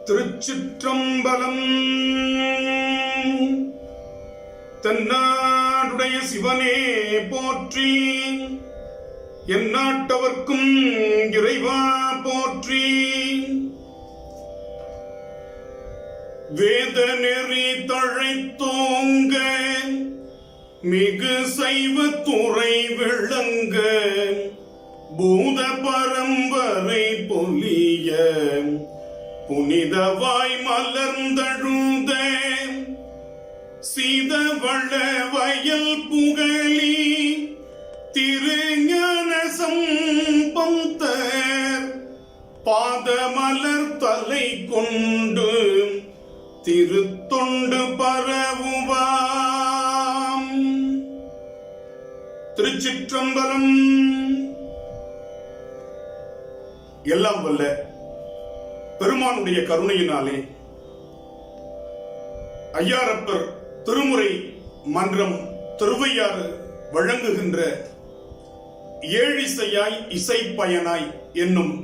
திருச்சிற்றம்பலம். தென்னாடுடைய சிவனே போற்றி, எந்நாட்டவர்க்கும் இறைவா போற்றி. வேத நெறி தழைத்தோங்க, மிகு சைவ துறை விளங்க, பூத பரம்பரை பொலிய, புனிதவாய் மலர்ந்தழுத, சீதவள வயல் புகழி, திருஞான சம்பந்தர் பாதமலர் தலை கொண்டு திருத்தொண்டு பரவுவாம். திருச்சிற்றம்பலம். எல்லாம் வல்ல பெருமானுடைய கருணையினாலே ஐயாரப்பர் திருமுறை மன்றம் திருவையாறு வழங்குகின்ற ஏழிசையாய் இசை பயனாய் என்னும்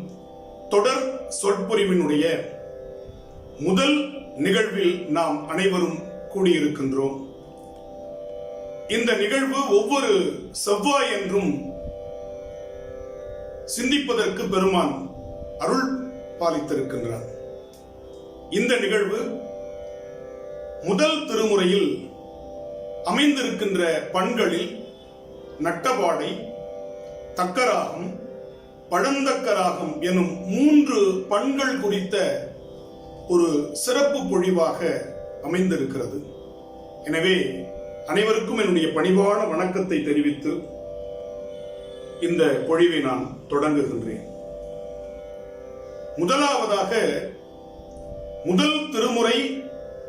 தொடர் சொற்பொழிவினுடைய முதல் நிகழ்வில் நாம் அனைவரும் கூடியிருக்கின்றோம். இந்த நிகழ்வு ஒவ்வொரு செவ்வாய் என்றும் சிந்திப்பதற்கு பெருமான் அருள் பாலித்திருக்கின்றார். இந்த நிகழ்வு முதல் திருமுறையில் அமைந்திருக்கின்ற பண்களில் நட்டபாடை, தக்கராகம், பழந்தக்கராகம் எனும் 3 பண்கள் குறித்த ஒரு சிறப்பு பொழிவாக அமைந்திருக்கிறது. எனவே அனைவருக்கும் என்னுடைய பணிவான வணக்கத்தை தெரிவித்து இந்த பொழிவை நான் தொடங்குகின்றேன். முதலாவதாக முதல் திருமுறை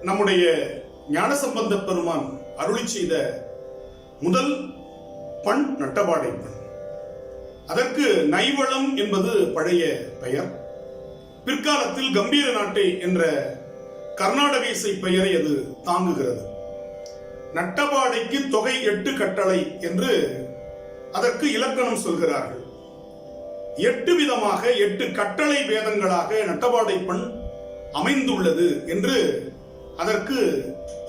நம்முடைய ஞானசம்பந்த பெருமான் அருளி செய்த முதல் பண் நட்டபாடை பண். அதற்கு நைவளம் என்பது பழைய பெயர். பிற்காலத்தில் கம்பீர நாட்டை என்ற கர்நாடக இசை பெயரை அது தாங்குகிறது. நட்டபாடைக்கு தொகை 8 கட்டளை என்று அதற்கு இலக்கணம் சொல்கிறார்கள். 8 விதமாக 8 கட்டளை வேதங்களாக நட்டபாடை பண் அமைந்துள்ளது என்று அதற்கு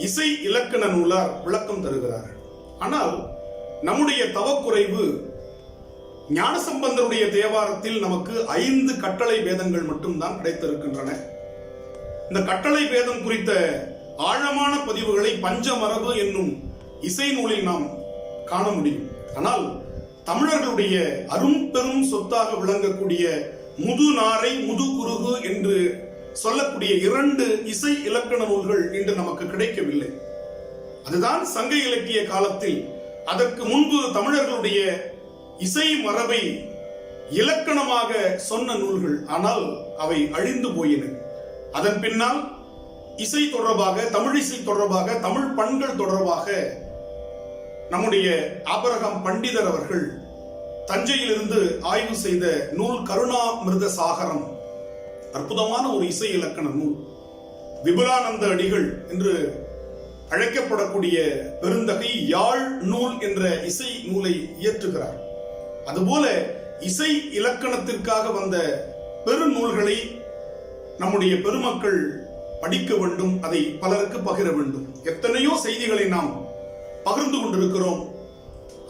இசை இலக்கண நூலார் விளக்கம் தருகிறார்கள். ஆனால் நம்முடைய தவக்குறைவு, ஞானசம்பந்தருடைய தேவாரத்தில் நமக்கு 5 கட்டளை வேதங்கள் மட்டும்தான் கிடைத்திருக்கின்றன. இந்த கட்டளை வேதம் குறித்த ஆழமான பதிவுகளை பஞ்சமரபு என்னும் இசை நூலில் நாம் காண முடியும். ஆனால் தமிழர்களுடைய அரும்பெரும் சொத்தாக விளங்கக்கூடிய முதுநாரை, முதுகுருகு என்று சொல்லக்கூடிய 2 இசை இலக்கண நூல்கள் இன்று நமக்கு கிடைக்கவில்லை. அதுதான் சங்க இலக்கிய காலத்தில், அதற்கு முன்பு தமிழர்களுடைய இசை மரபை இலக்கணமாக சொன்ன நூல்கள். ஆனால் அவை அழிந்து போயின. அதன் பின்னால் இசை தொடர்பாக, தமிழிசை தொடர்பாக, தமிழ் பண்கள் தொடர்பாக நம்முடைய ஆபரகம் பண்டிதர் அவர்கள் தஞ்சையிலிருந்து ஆய்வு செய்த நூல் கருணாமிர்த சாகரம், அற்புதமான ஒரு இசை இலக்கண நூல். விபுலானந்த அடிகள் என்று அழைக்கப்படக்கூடிய பெருந்தகை யாழ் நூல் என்ற இசை நூலை இயற்றுகிறார். அதுபோல இசை இலக்கணத்திற்காக வந்த பெருநூல்களை நம்முடைய பெருமக்கள் படிக்க வேண்டும், அதை பலருக்கு பகிர வேண்டும். எத்தனையோ செய்திகளை நாம் பகிர்ந்து கொண்டிருக்கிறோம்.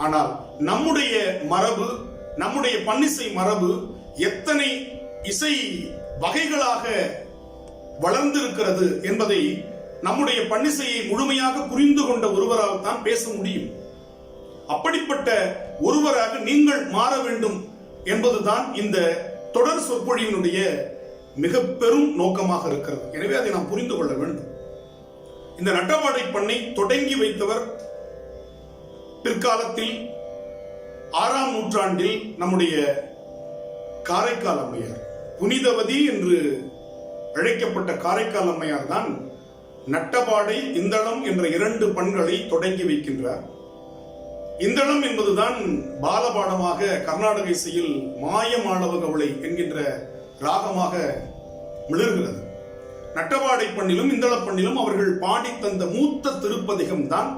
ஆனால் நம்முடைய மரபு, நம்முடைய பன்னிசை மரபு எத்தனை இசை வகைகளாக வளர்ந்திருக்கிறது என்பதை நம்முடைய பன்னிசையை முழுமையாக புரிந்து கொண்ட ஒருவரால் தான் பேச முடியும். அப்படிப்பட்ட ஒருவராக நீங்கள் மாற வேண்டும் என்பதுதான் இந்த தொடர் சொற்பொழிவினுடைய மிக பெரும் நோக்கமாக இருக்கிறது. எனவே அதை நாம் புரிந்து கொள்ள வேண்டும். இந்த நட்டபாடை பண்ணை தொடங்கி வைத்தவர் பிற்காலத்தில் 6ஆம் நூற்றாண்டில் நம்முடைய காரைக்கால் அம்மையார், புனிதவதி என்று அழைக்கப்பட்ட காரைக்கால் அம்மையார் தான் நட்டபாடை, இந்தளம் என்ற 2 பண்களை தொடங்கி வைக்கின்றார். இந்தளம் என்பதுதான் பாலபாடமாக கர்நாடக இசையில் மாயமாளவ கவளை என்கின்ற ராகமாக மிளர்கிறது. நட்டபாடை பண்ணிலும் இந்தள பண்ணிலும் அவர்கள் பாடி தந்த மூத்த திருப்பதிகம் தான்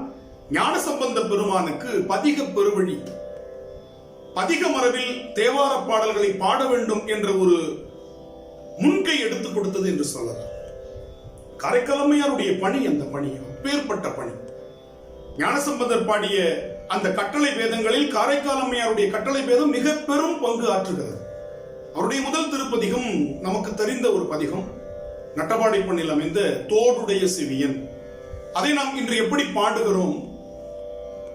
ஞானசம்பந்த பெருமானுக்கு பதிக பெருவழி. பதிக மரபில் தேவார பாடல்களை பாட வேண்டும் என்ற ஒரு முன்கை எடுத்துக் கொடுத்தது என்று சொல்லலாம். காரைக்காலம்மையாருடைய பணி அந்த பணி அப்பேற்பட்ட பணி. ஞானசம்பந்தர் பாடிய அந்த கட்டளை வேதங்களில் காரைக்காலம்மையாருடைய கட்டளை வேதம் மிக பெரும் பங்கு ஆற்றுகிறது. அவருடைய முதல் திருப்பதிகம் நமக்கு தெரிந்த ஒரு பதிகம், நட்டபாடை பண்ணில் அமைந்த தோடுடைய செவியன். அதை நாம் இன்று எப்படி பாடுகிறோம்?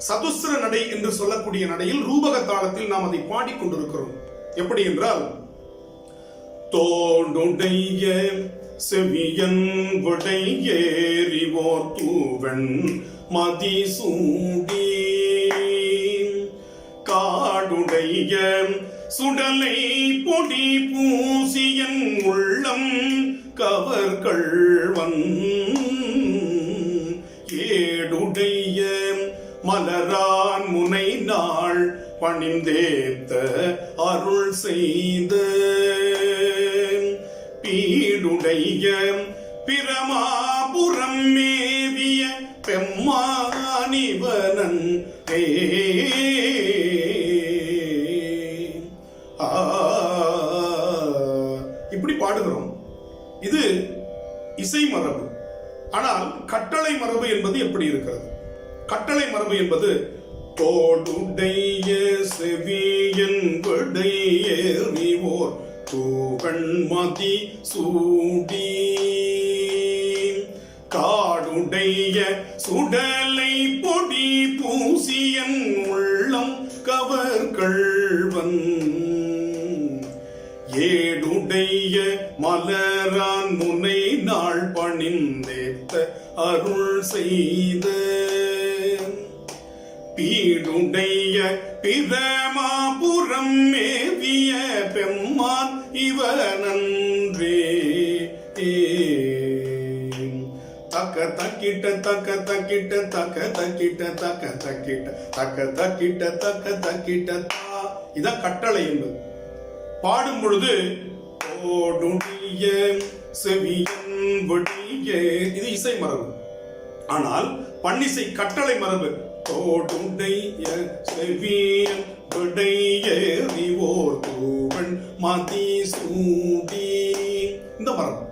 சதுஸ்ர நடை என்று சொல்லக்கூடிய நடையில் ரூபக தாளத்தில் நாம் அதை பாடிக்கொண்டிருக்கிறோம். எப்படி என்றால், தோடுடைய செவியன் விடையேறிவோர் தூவன் மதிசூடி காடுடைய சுடலை பொடி பூசியன் உள்ளம் கவர்கள்வன் ஏடுடைய மலரான் முனை நாள் பணிந்தேத்த அருள் செய்த பீடுடைய பிரமாபுரம் மேவிய பெம்மானிவனன் இப்படி பாடுகிறோம். இது இசை மரபு. ஆனால் கட்டளை மரபு என்பது எப்படி இருக்கிறது? கட்டளை மரபு என்பது தோடுடைய செவியன் விடையேறிவோர் தூவன் மதி சூடி காடுடைய சுடலை பொடி பூசியன் உள்ளம் கவர்கள்வன் ஏடுடைய மலரான் முனை நாள் பணிந்தேத்த அருள் செய்த பீடுடைய பிரமாபுரம் மேவிய பெம்மான் இவனன்றே. தக்க தக்கிட்ட தக்க தக்கிட்ட தக்க தக்கிட்ட தக்க தக்கிட்ட தக்க தக்கிட்ட தக்க தக்கிட்ட தா. இதான் கட்டளை என்பது. பாடும் பொழுது ஓடுடைய செவியன் விடைய, இது இசை மரபு. ஆனால் பன்னிசை கட்டளை மரபு. தோடுடைய செவியன் விடையேறிவோர் தூவன் மதிசூடி, இந்த மரபு.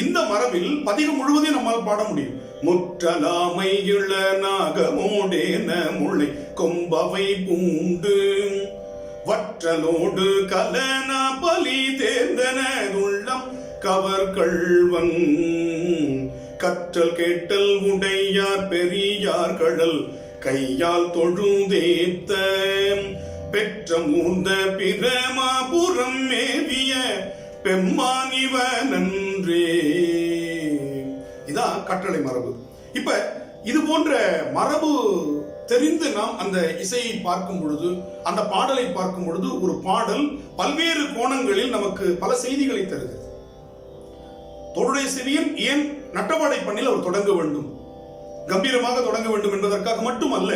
இந்த மரபில் பதிகம் முழுவதையும் நம்மால் பாட முடியும். முற்றலாமை இள நாகமோடேன முளை கொம்பவை பூண்டு வற்றலோடு கலன பலி தேர்ந்தன உள்ளம் கவர்கள்வன் கற்றல் கேட்டல் உடையார் பெரியார் கடல் கையால் தொழுதேத்த பெற்ற மூர்ந்த பிரமாபுரம் மேவிய பெம்மானிவனன்றே. இதான் கட்டளை மரபு. இப்ப இது போன்ற மரபு தெரிந்து நாம் அந்த இசையை பார்க்கும் பொழுது, அந்த பாடலை பார்க்கும் பொழுது, ஒரு பாடல் பல்வேறு கோணங்களில் நமக்கு பல செய்திகளை தருகிறது. தோடுடைய செவியன் ஏன் நட்டபாடை பண்ணில் அவர் தொடங்க வேண்டும், கம்பீரமாக தொடங்க வேண்டும் என்பதற்காக மட்டுமல்ல.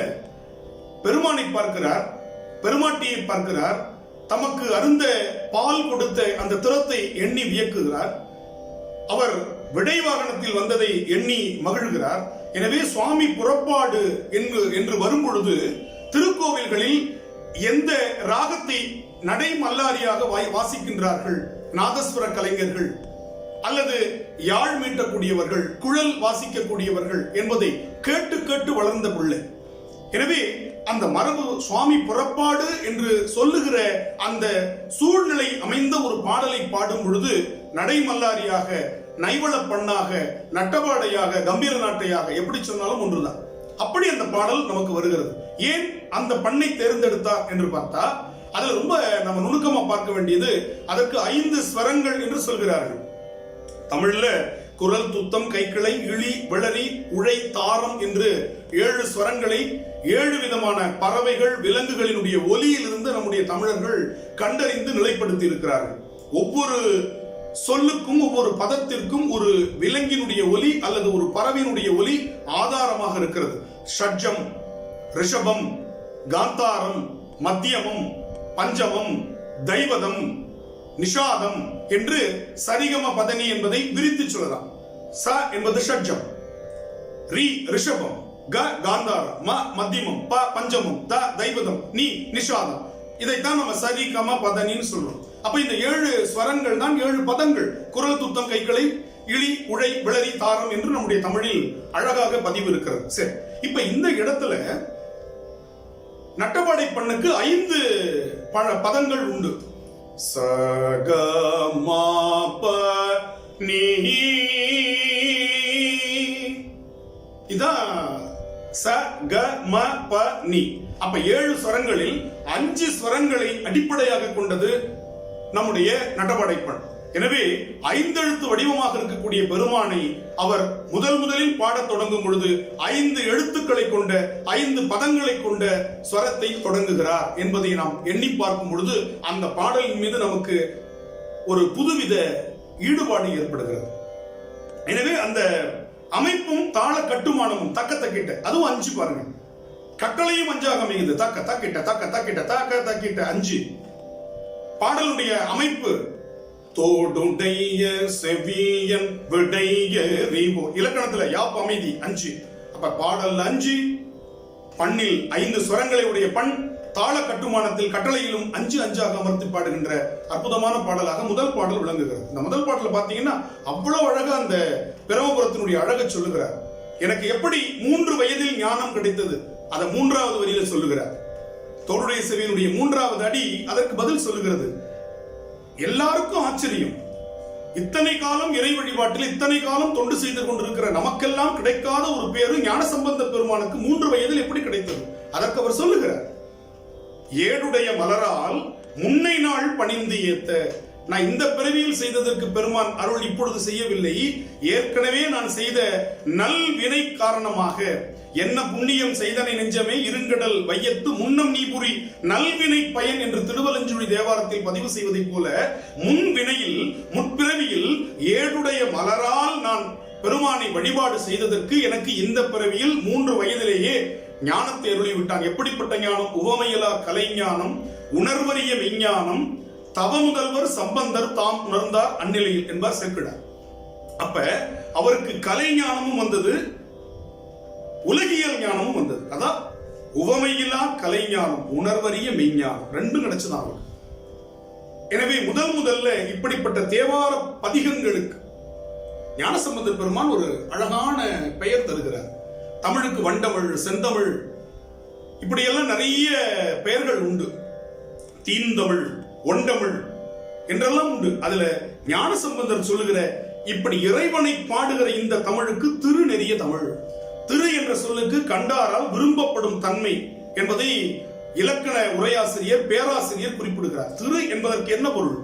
பெருமானை பார்க்கிறார், பெருமாட்டியை பார்க்கிறார், தமக்கு அருந்த பால் கொடுத்த அந்த திறத்தை எண்ணி வியக்குகிறார். அவர் விடை வாகனத்தில் வந்ததை எண்ணி மகிழ்கிறார். எனவே சுவாமி புறப்பாடு என்று வரும் பொழுது திருக்கோவில்களில் எந்த ராகத்தை நடை மல்லாரியாக வாசிக்கின்றார்கள், நாதஸ்வர கலைஞர்கள் அல்லது யாழ் மீட்டக்கூடியவர்கள், குழல் வாசிக்கக்கூடியவர்கள் என்பதை கேட்டு கேட்டு வளர்ந்த பிள்ளை. எனவே அந்த மரபு சுவாமி புறப்பாடு என்று சொல்லுகிற அந்த சூழ்நிலை அமைந்த ஒரு பாடலை பாடும் பொழுது நடைமல்லாரியாக, நைவள பண்ணாக, நட்டபாடையாக, கம்பீர நாட்டையாக எப்படி சொன்னாலும் ஒன்றுதான். அப்படி அந்த பாடல் நமக்கு வருகிறது. ஏன் அந்த பண்ணை தேர்ந்தெடுத்தார் என்று பார்த்தா, அதுல ரொம்ப நம்ம நுணுக்கமா பார்க்க வேண்டியது, அதற்கு 5 ஸ்வரங்கள் என்று சொல்கிறார்கள். தமிழ்ல குரல், துத்தம், கைக்கிளை, இழி, விளரி, உழை, தாரம் என்று 7 ஸ்வரங்களை 7 விதமான பறவைகள், விலங்குகளினுடைய ஒலியிலிருந்து நம்முடைய தமிழர்கள் கண்டறிந்து நிலைப்படுத்தி இருக்கிறார்கள். ஒவ்வொரு சொல்லுக்கும், ஒவ்வொரு பதத்திற்கும் ஒரு விலங்கினுடைய ஒலி அல்லது ஒரு பறவையினுடைய ஒலி ஆதாரமாக இருக்கிறது. ஷட்ஜம், ரிஷபம், காந்தாரம், மத்தியமம், பஞ்சமம், தைவதம், நிஷாதம் என்று சரிகம பதனி என்பதை விரித்து சொல்லலாம். ச என்பது ஷட்ஜம், ரி ரிஷபம், க காந்தாரம், ம மத்தியமம், ப பஞ்சமம், த தைவதம், நீ நிஷாதம். இதைத்தான் நம்ம சரிகம பதனின்னு சொல்றோம். அப்ப இந்த 7 ஸ்வரங்கள் தான் 7 பதங்கள். குரல், துத்தம், கைக்கிளை, இழி உழை விளரி தாரம் என்று நம்முடைய தமிழில் அழகாக பதிவு இருக்கிறது. சரி, இப்ப இந்த இடத்துல நட்டபாடை பண்ணுக்கு 5 பதங்கள் உண்டு. ச க ம ப நீ, இதான் ச க ம ப நீ. அப்ப 7 ஸ்வரங்களில் 5 ஸ்வரங்களை அடிப்படையாக கொண்டது நம்முடைய நட்டபாடை பண். எனவே 5 எழுத்து வடிவமாக இருக்கக்கூடிய பெருமானை அவர் முதலில் பாடத் தொடங்கும் பொழுது 5 எழுத்துக்களை கொண்ட 5 பதங்களை கொண்ட ஸ்வரத்தை தொடங்குகிறார் என்பதை நாம் எண்ணி பார்க்கும் பொழுது அந்த பாடலின் மீது நமக்கு ஒரு புதுவித ஈடுபாடு ஏற்படுகிறது. எனவே அந்த அமைப்பும் தாள கட்டுமானமும் தக்க தக்கிட்ட, அதுவும் 5 பாருங்க, கட்டளையும் 5ஆக அமைகிறது. தக்க தக்கிட்ட தக்க தக்கிட்ட தக்க தக்கிட்ட 5. பாடலுடைய அமைப்பு தோடுடைய செவியன் விடைய ரீவோ, இலக்கணத்துல யாப் அமைதி 5. அப்ப பாடல் 5, பண்ணில் 5 ஸ்வரங்களை உடைய பண், தாள கட்டுமானத்தில் கட்டளையிலும் 5 அமர்த்தி பாடுகின்ற அற்புதமான பாடலாக முதல் பாடல் விளங்குகிறது. இந்த முதல் பாடல பாத்தீங்கன்னா அவ்வளவு அழகா அந்த பிரமபுரத்தினுடைய அழகை சொல்லுகிறார். எனக்கு எப்படி 3 வயதில் ஞானம் கிடைத்தது அதை 3வது வரியில சொல்லுகிறார். தோடுடைய செவியினுடைய 3வது அடி அதற்கு பதில் சொல்லுகிறது. எல்லாருக்கும் ஆச்சரியம், இத்தனை காலம் இறை வழிபாட்டில் இத்தனை காலம் தொண்டு செய்து கொண்டிருக்கிற நமக்கெல்லாம் கிடைக்காத ஒரு பேரு ஞானசம்பந்த பெருமானுக்கு 3 வயதில் எப்படி கிடைத்தது? அதற்கு அவர் சொல்லுகிறார், ஏடுடைய மலரால் முன்னை நாள் பணிந்து ஏத்த. நான் இந்த பிறவியில் செய்ததற்கு பெருமான் அருள் இப்பொழுது செய்யவில்லை, ஏற்கனவே நான் செய்த நல் வினை காரணமாக, என்ன புண்ணியம் செய்தனை நெஞ்சமே இருங்கடல் வையத்து முன்னம் நீபுரி நல்வினை பயன் என்று திருவலஞ்சுழி தேவாரத்தில் பதிவு செய்வதை போல முன் வினையில் முற்பிறவியில் ஏடுடைய மலரால் நான் பெருமானை வழிபாடு செய்ததற்கு எனக்கு இந்த பிறவியில் 3 வயதிலேயே ஞானத்தை அருளி விட்டான். எப்படிப்பட்ட ஞானம்? உவமையிலா கலைஞானம், உணர்வறிய விஞ்ஞானம், தவ முதல்வர் சம்பந்தர் தாம் உணர்ந்தார் அந்நிலையில் என்பார் சேர்க்கிறார். அப்ப அவருக்கு கலை ஞானமும் வந்தது, உலகியல் ஞானமும் வந்தது. அதான் உவமையிலா கலைஞானம், உணர்வறிய மெய்ஞானம், 2 கிடைச்சதான் அவருக்கு. எனவே முதல்ல இப்படிப்பட்ட தேவார பதிகங்களுக்கு ஞானசம்பந்த பெருமான் ஒரு அழகான பெயர் தருகிறார். தமிழுக்கு வண்டமிழ், செந்தமிழ், இப்படியெல்லாம் நிறைய பெயர்கள் உண்டு. தீந்தமிழ், ஒண்டமிழ் என்றெல்லாம் உண்டு. அதுல ஞானசம்பந்தர் சொல்லுகிற இப்படி இறைவனை பாடுகிற இந்த தமிழுக்கு திருநெறிய தமிழ். திரு என்ற சொல்லுக்கு கண்டாரால் விரும்பப்படும் தன்மை என்பதை இலக்கண உரையாசிரியர் பேராசிரியர் குறிப்பிடுகிறார். திரு என்பதற்கு என்ன பொருள்?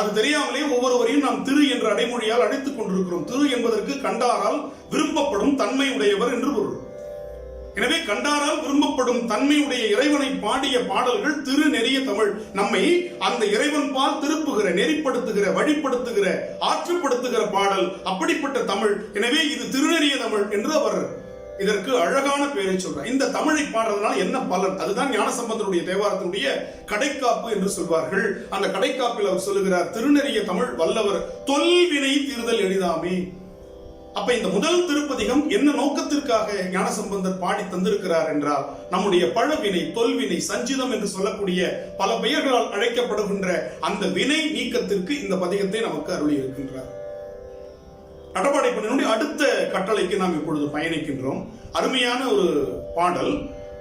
அது தெரியாமலே ஒவ்வொருவரையும் நாம் திரு என்ற அடைமொழியால் அழைத்துக் கொண்டிருக்கிறோம். திரு என்பதற்கு கண்டாரால் விரும்பப்படும் தன்மை உடையவர் என்று பொருள். எனவே கண்டாரால் விரும்பப்படும் தன்மையுடைய இறைவனை பாடிய பாடல்கள் திரு நெறிய தமிழ். நம்மை அந்த இறைவன் பால் திருப்புகிற, நெறிப்படுத்துகிற, வழிப்படுத்துகிற, ஆற்றுப்படுத்துகிற பாடல் அப்படிப்பட்ட தமிழ். எனவே இது திருநெறிய தமிழ் என்று அவர் இதற்கு அழகான பெயரை சொல்றார். இந்த தமிழை பாடுறதுனால என்ன பலன்? அதுதான் ஞானசம்பந்தருடைய தேவாரத்தினுடைய கடைக்காப்பு என்று சொல்வார்கள். அந்த கடைக்காப்பில் அவர் சொல்லுகிறார், திருநெறிய தமிழ் வல்லவர் தொல்வினை தீர்தல் எளிதாமே. அப்ப இந்த முதல் திருப்பதிகம் என்ன நோக்கத்திற்காக ஞானசம்பந்தர் பாடி தந்திருக்கிறார் என்றால், நம்முடைய பழவினை, தொல்வினை, சஞ்சிதம் என்று சொல்லக்கூடிய பல பெயர்களால் அழைக்கப்படுகின்ற அந்த வினை நீக்கத்திற்கு இந்த பதிகத்தை நமக்கு அருளி இருக்கின்றார். நட்டபாடை பண்ணினுடைய அடுத்த கட்டளைக்கு நாம் இப்பொழுது பயணிக்கின்றோம். அருமையான ஒரு பாடல்.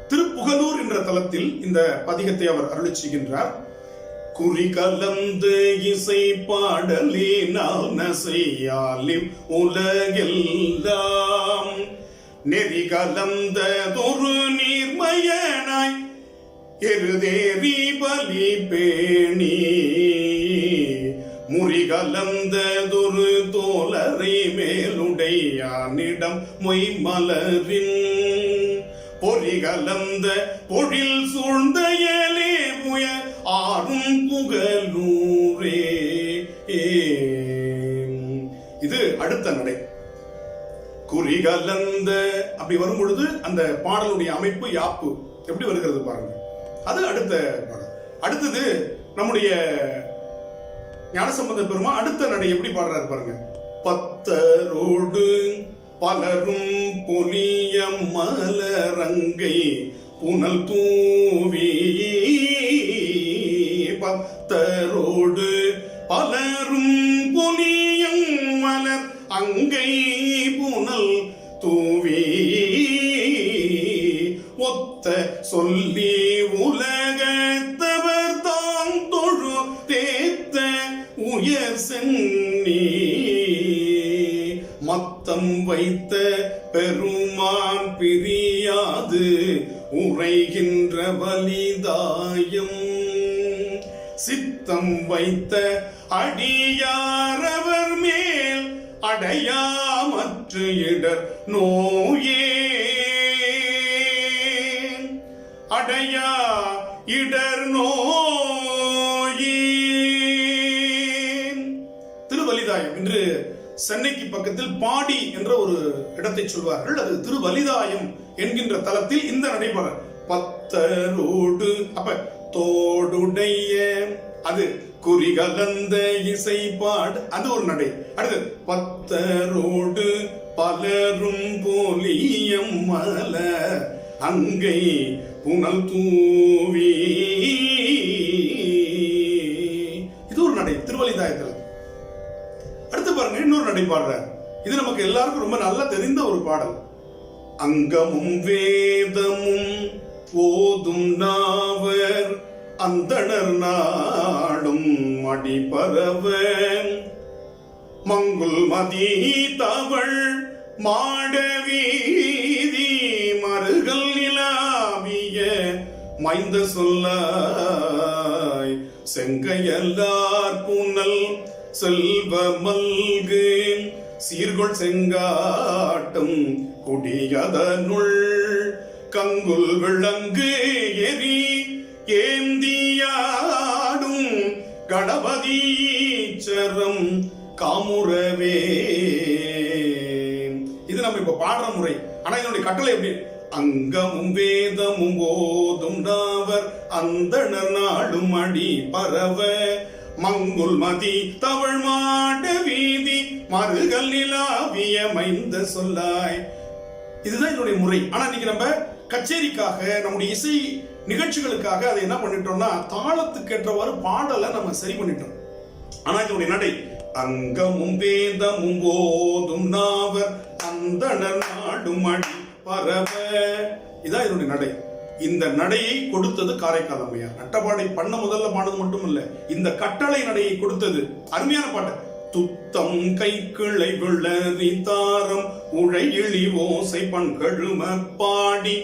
திருப்புகலூர் என்ற தலத்தில் இந்த பதிகத்தை அவர் அருளி செய்கின்றார். குறி கலந்து இசை பாடலே நாசையாலிம் உலகெல்லாம் நெறி கலந்ததொரு நீர்மயனாய் எருதேறி பலி பேணி முறிகலந்ததொரு தோலரை மேலுடையானிடம் மொய் மலரின் பொறிகலந்த பொழில் சூழ்ந்த ஏலே புய ஆறும் புகலூரே. இது அடுத்த நடை. குறிகலந்த அப்படி வரும் பொழுது அந்த பாடலுடைய அமைப்பு யாப்பு எப்படி வருகிறது பாருங்க. அது அடுத்த பாடல். அடுத்தது நம்முடைய ஞானசம்பந்த பெருமான் அடுத்த நடை எப்படி பாடுறாரு பாருங்க. பத்தரோடு பலரும் பொலிய மலரங்கை புனல் தூவி, பத்தரோடு பலரும் பொலியம் மலர் அங்கை புனல் தூவி ஒத்த சொல்லி உலகத்தவர் தாம் தொழு தேத்த உயர் சென்னி மத்தம் வைத்த பெருமான் பிரியாது உரைகின்ற வலிதாயம் சித்தம் வைத்த அடியாரவர் மேல் அடையாமற்று இடர் நோயே அடையா இடர் நோயே. திருவலிதாயம் என்று சென்னைக்கு பக்கத்தில் பாடி என்ற ஒரு இடத்தை சொல்வார்கள். அது திருவலிதாயம் என்கின்ற தலத்தில் இந்த நடைபெற பத்தரோடு அப்ப தோடுடைய அது குறிகலந்த இசை பாடு அது ஒரு நடை. அடுத்து பத்தரோடு பலரும் போலியம் மல அங்கை புனல் தூவி இது ஒரு நடை திருவலிதாயத்தில். அடுத்து பாருங்க இன்னொரு நடை பாடுறார். இது நமக்கு எல்லாருக்கும் ரொம்ப நல்லா தெரிந்த ஒரு பாடல். அங்கமும் வேதமும் ஓதும் நாவர் அந்தணர் நாடும் அடிபரவ மங்குல் மதி தவள் மாடவீதி மருகல் நிலாவிய மைந்த சொல்லாய் செங்கையல்லார் புனல் செல்வ மல்கு சீர்கொள் செங்காட்டும் குடியதனுள் கங்குல் விளங்கு எரி ஏந்தியாடும் கணபதீச்சரம் காமுறவே. இது நம்ம இப்ப பாடுற முறை. ஆனா இதனுடைய கட்டளை எப்படி? அங்கமும் வேதமும் ஓதும் நாவர் அந்தணர் நாடும் அடி பரவ மங்குல் மதி தவழ் மாட வீதி மருகல் நிலாவிய மைந்த சொல்லாய். இதுதான் என்னுடைய முறை. ஆனா இன்னைக்கு நம்ம கச்சேரிக்காக நம்முடைய இசை நிகழ்ச்சிகளுக்காக அதை என்ன பண்ணிட்டோம்னா தாளத்துக்கு ஏற்றவாறு பாடலை நம்ம சரி பண்ணிட்டோம். ஆனா இதனுடைய நடை அங்கமும் வேதமும் ஓதும் நாவர் அந்தணர் நாடும் அடி பரவ இதான் இதனுடைய நடை. இந்த நடையை கொடுத்தது காரைக்கால் அம்மையார். நட்டப்பாடை பண்ண முதல்ல பாடுறது மட்டும் இல்ல, இந்த கட்டளை நடையை கொடுத்தது அருமையான பாட்டு. துத்தம் கை கிளை விளறி தாரம் உழை இழி ஓசை பண்கழும பாடி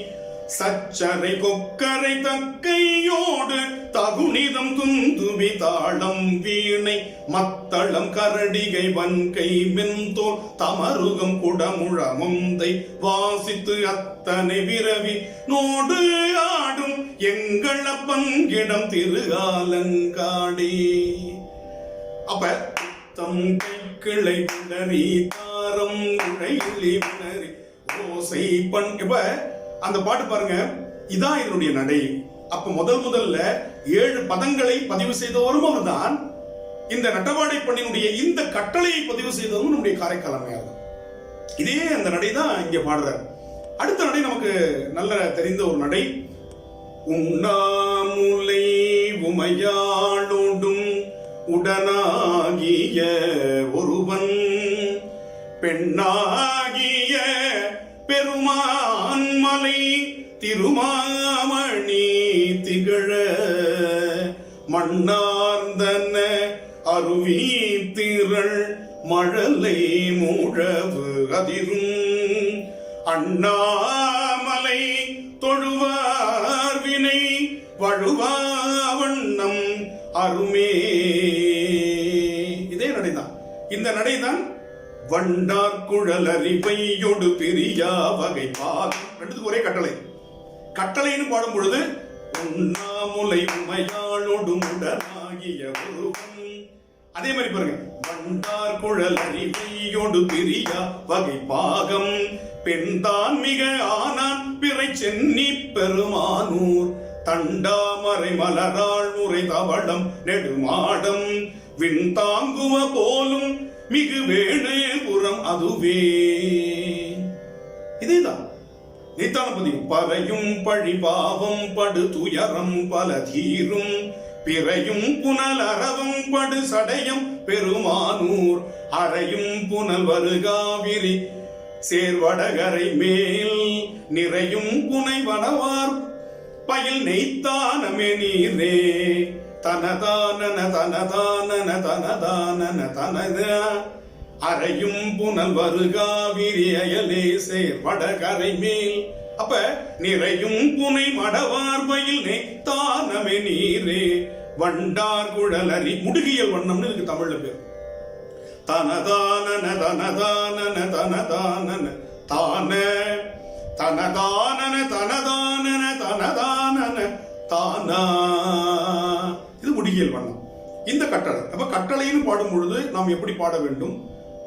சச்சரை கொக்கரை தக்கையோடு தகுனிதம் துந்துவி தாளம் வீணை மத்தளம் கரடிகை வன்கை மென்தோல் தமருகம் குடமுழமுந்தை வாசித்து அத்தனை விரவி நோடு ஆடும் எங்கள் பங்கிடம் திருகாலங்காடி. அப்ப தம் கிளை விளறி தாரம் உழையிலி விளறி ஓசை பண். இப்ப அந்த பாட்டு பாருங்க, இதான் இதனுடைய நடை. அப்ப முதல்ல 7 பதங்களை பதிவு செய்தவரும் அவர்தான். இந்த நட்டவாடை பண்ணினுடைய இந்த கட்டளையை பதிவு செய்தவரும் நம்முடைய காரைக்கால் அம்மையார் தான். இதே அந்த நடை தான் இங்க பாடுறார். அடுத்த நடை நமக்கு நல்ல தெரிந்த ஒரு நடை. உண்ணாமுலை உமையாளோடும் உடனாகிய ஒருவன் பெண்ணாகிய பெருமான் மலை திருமாமணி திகழ மண்ணார்ந்தன அருவி திரள் மழலை மூழவு அதிரும் அண்ணாமலை தொழுவார் வினை வழுவாவண்ணம் அருமே. இதே நடைதான். இந்த நடைதான் வண்டார் குழல் அறிவையொடு பிரியா வகை பாகம். ரெண்டுத்துக்கு ஒரே கட்டளை. கட்டளைன்னு பாடும் பொழுது உண்ணாமுலை உமையாளோடு உடனாகிய ஒருவன். அதே மாதிரி பாருங்க, வண்டார் குழல் அறிவையொடு பிரியா வகை பாகம் பெண்தான் மிக ஆனான் பிறை சென்னி பெருமானூர் தண்டாமரை மலராள் முறை தவளம் நெடுமாடம் விண்தாங்குவ போலும் மிகு வேணேபுரம் அதுவே. இதேதான் நீத்தானபதி. பறையும் பழி பாவம் படு துயரம் பல தீரும் பிறையும் புனல் அரவம் படு சடையம் பெருமானூர் அறையும் புனல் வருகாவிரி சேர்வடகரை மேல் நிறையும் புனை வனவார் பயில் நெய்த்தானமே நீரே தனதானன தனதானன தனதானன தனத அறையும் புனல் வருகாவிரி அயலே சேர்வடகரை மேல். அப்ப நிறையும் புனை மடவார் பயில் நெய்த்தானமே நீரே வண்டார் குழலரி முடுகியல் வண்ணம்னு இருக்கு தமிழ்ல பேர். தனதானன தனதானன தனதானன தான தனதானன தனதானன தனதானன தானா. இது முடுகியல் வண்ணம். இந்த கட்டளை. அப்ப கட்டளைன்னு பாடும் பொழுது நாம் எப்படி பாட வேண்டும்,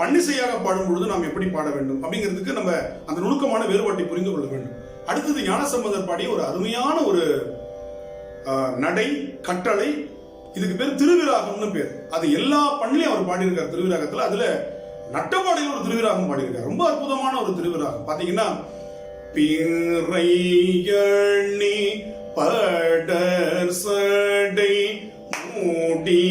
பன்னிசையாக பாடும் பொழுது நாம் எப்படி பாட வேண்டும் அப்படிங்கிறதுக்கு நம்ம அந்த நுணுக்கமான வேறுபாட்டை புரிந்து கொள்ள வேண்டும். அடுத்தது ஞானசம்பந்தர் பாடிய ஒரு அருமையான ஒரு நடை கட்டளை. இதுக்கு பேர் திருவிராகம்னு பேர். அது எல்லா பண்ணிலையும் அவர் பாடியிருக்கார் திருவிராகத்துல. அதுல நட்டப்பாடியில் ஒரு திருவிராகம் பாடியிருக்கார். ரொம்ப அற்புதமான ஒரு திருவிராகம். பாத்தீங்கன்னா பிறையணி படர் சடை மூடி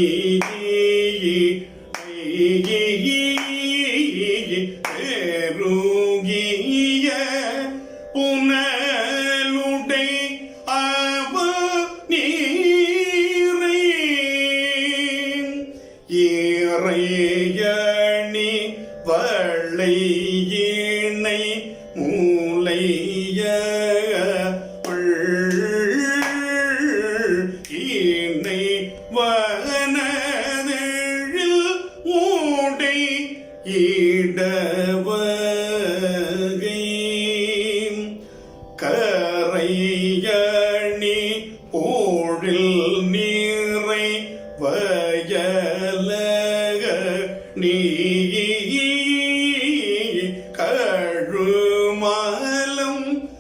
பெருகிய புனலுடை அவ நீரை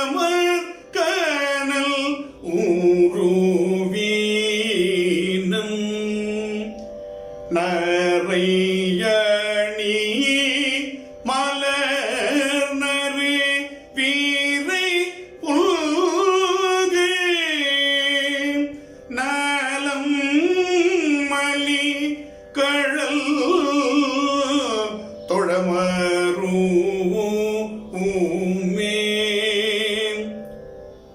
இறையணி வளையினை மூலைய இணை வனதெழில் ஊடை இடவகை கரையணி போழில் நீரை வயலக நீ கழுமலம் அமர் கனல் ஊருவீனம் நரையணி மலர் நறு வீரை புல்கு நலம் மலி கழல் தொழமருமே.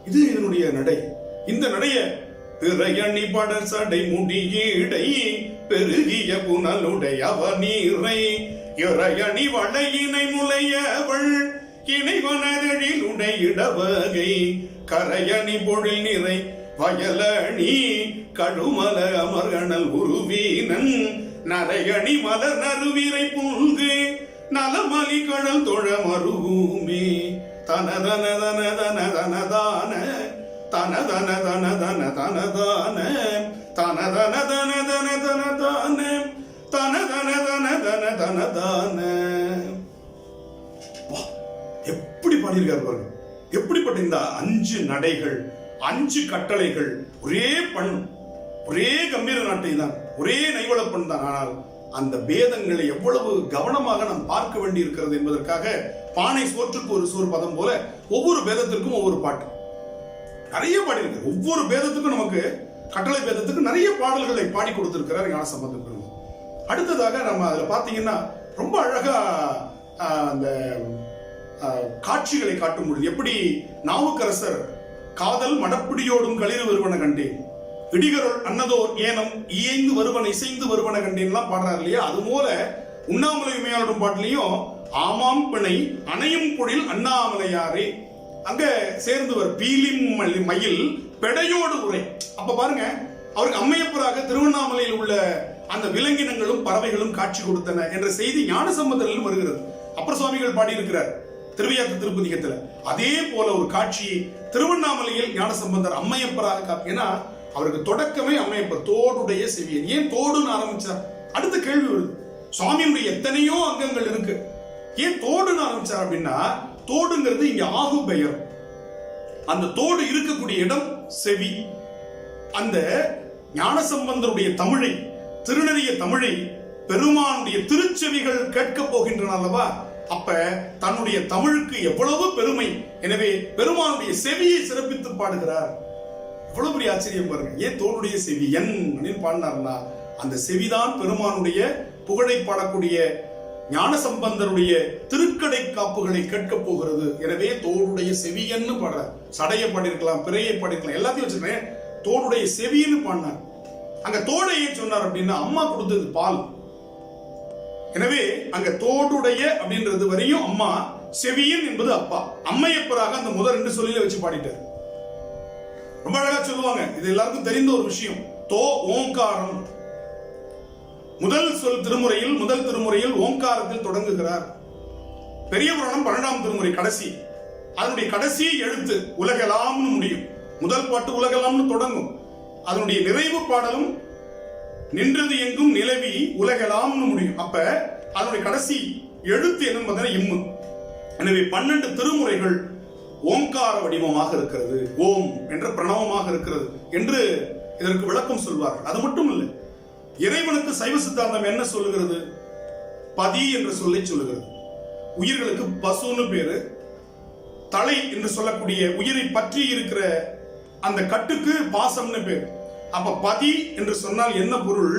இது இதனுடைய நடை. இந்த நடைய பிறையணி படர் சடை முடியீடை பெருகிய புனலுடை அவ நீரை இறையணி வளையினை முலையவள் இணைவனதழில் உடையிடவகை கரையணி பொழில் நிறை வயலணி கழுமல அமர்கணல் உருவீனன் நரையணி மலர் நறுவிரை புல்கு நலமலி கடல் தொழ மருமே தனதன தனதன தனதான தனதன தனதன தனதான தனதன தனதன தனதான தனதன தனதன தனதான. எப்படி பாடியிருக்கார் பாருங்க. எப்படிப்பட்ட இந்த 5 நடைகள் 5 கட்டளைகள் ஒரே பண் ஒரே கம்பீர நாட்டை தான் ஒரே நைவளப்பண் தான். ஆனால் அந்த பேதங்களை எவ்வளவு கவனமாக நாம் பார்க்க வேண்டி இருக்கிறது என்பதற்காக பானை சோற்றுக்கு ஒரு சோறு பதம் போல ஒவ்வொரு பேதத்திற்கும் ஒவ்வொரு பாட்டு நிறைய பாடியிருக்கு. ஒவ்வொரு பேதத்துக்கும் நமக்கு கட்டளை பேதத்துக்கு நிறைய பாடல்களை பாடி கொடுத்திருக்கிறார் ஞானசம்பந்தர் பெருமாள். அடுத்ததாக நம்ம அதுல பாத்தீங்கன்னா ரொம்ப அழகா அந்த காட்சிகளை காட்டும் பொழுது எப்படி நாவுக்கரசர் காதல் மடப்பிடியோடும் களிறு வருவன கண்டேன் இடிகருள் அன்னதோர் ஏனம் இயைந்து வருவன இசைந்து வருவன கண்டேன்லாம் பாடுறாரு இல்லையா. அது போல உண்ணாமலை உமையாளரும் பாட்டிலையும் ஆமாம் பிணை அணையும் பொழில் அண்ணாமலையாரே அங்க சேர்ந்தவர் பீலிம் மயில் பெடையோடு உரை. அப்ப பாருங்க அவருக்கு அம்மையப்பராக திருவண்ணாமலையில் உள்ள அந்த விலங்கினங்களும் பறவைகளும் காட்சி கொடுத்தன என்ற செய்தி ஞானசம்பந்தரிலும் வருகிறது. அப்பர் சுவாமிகள் பாடியிருக்கிறார் திருவையாற்று திருப்பதிகத்துல. அதே போல ஒரு காட்சியை திருவண்ணாமலையில் ஞானசம்பந்தர் அம்மையப்பராக, ஏன்னா அவருக்கு தொடக்கமே அம்மையப்பர் தோடுடைய செவியன். ஏன் தோடுன்னு ஆரம்பிச்சார்? அடுத்த கேள்வி வருது. சுவாமியுடைய எத்தனையோ அங்கங்கள் இருக்கு, ஏன் தோடுன்னு ஆரம்பிச்சார் அப்படின்னா, தோடுங்கிறது இங்க ஆகு பெயர். அந்த தோடு இருக்கக்கூடிய இடம் செவி. அந்த ஞானசம்பந்தருடைய தமிழை, திருநெறிய தமிழை பெருமானுடைய திருச்செவிகள் கேட்க போகின்றன அல்லவா. அப்ப தன்னுடைய தமிழுக்கு எவ்வளவு பெருமை. எனவே பெருமானுடைய செவியை சிறப்பித்து பாடுகிறார். எவ்வளவு பெரிய ஆச்சரியம் பாருங்க. ஏன் தோளுடைய செவி என் பாடினார்னா அந்த செவிதான் பெருமானுடைய புகழை பாடக்கூடிய ஞானசம்பந்தருடைய திருக்கடை காப்புகளை கேட்கப் போகிறது. எனவே தோடுடைய செவியன்னு பாடுற, சடையை பாடிருக்கலாம், பிறையை பாடிருக்கலாம், எல்லாத்தையும் வச்சிருக்கேன். தோடுடைய செவின்னு பாடினார். அங்க தோடை ஏன் சொன்னார் அப்படின்னா அம்மா கொடுத்தது பால். எனவே அங்க தோடுடைய அப்படின்றது வரையும் அம்மா, செவியன் என்பது அப்பா. அம்மையப்பராக அந்த முதல் 2 சொல்லில வச்சு பாடிட்டார். ரொம்ப அழகா சொல்லுவாங்க, இது எல்லாருக்கும் தெரிந்த ஒரு விஷயம். தோ ஓங்காரம், முதல் திருமுறையில் ஓங்காரத்தில் தொடங்குகிறார். பெரிய புராணம் 12ஆம் திருமுறை கடைசி, அதனுடைய கடைசி எழுத்து உலகெல்லாம்னு முடியும். முதல் பாட்டு உலகெல்லாம்னு தொடங்கும். அதனுடைய நிறைவு பாடலும் நின்றது எங்கும் நிலவி உலகெல்லாம்னு முடியும். அப்ப அதனுடைய கடைசி எழுத்து என்னன்னு பார்த்தீங்கன்னா இம்மு. எனவே 12 திருமுறைகள் ஓங்கார வடிவமாக இருக்கிறது, ஓம் என்ற பிரணவமாக இருக்கிறது என்று இதற்கு விளக்கம் சொல்வார்கள். அது மட்டும் இல்லை, இறைவனுக்கு சைவ சித்தாந்தம் என்ன சொல்லுகிறது? பதி என்ற சொல்லை சொல்லுகிறது. உயிர்களுக்கு பசுன்னு பேரு. தலை என்று சொல்லக்கூடிய உயிரை பற்றி இருக்கிற அந்த கட்டுக்கு பாசம்னு பேர். அப்ப பதி என்று சொன்னால் என்ன பொருள்?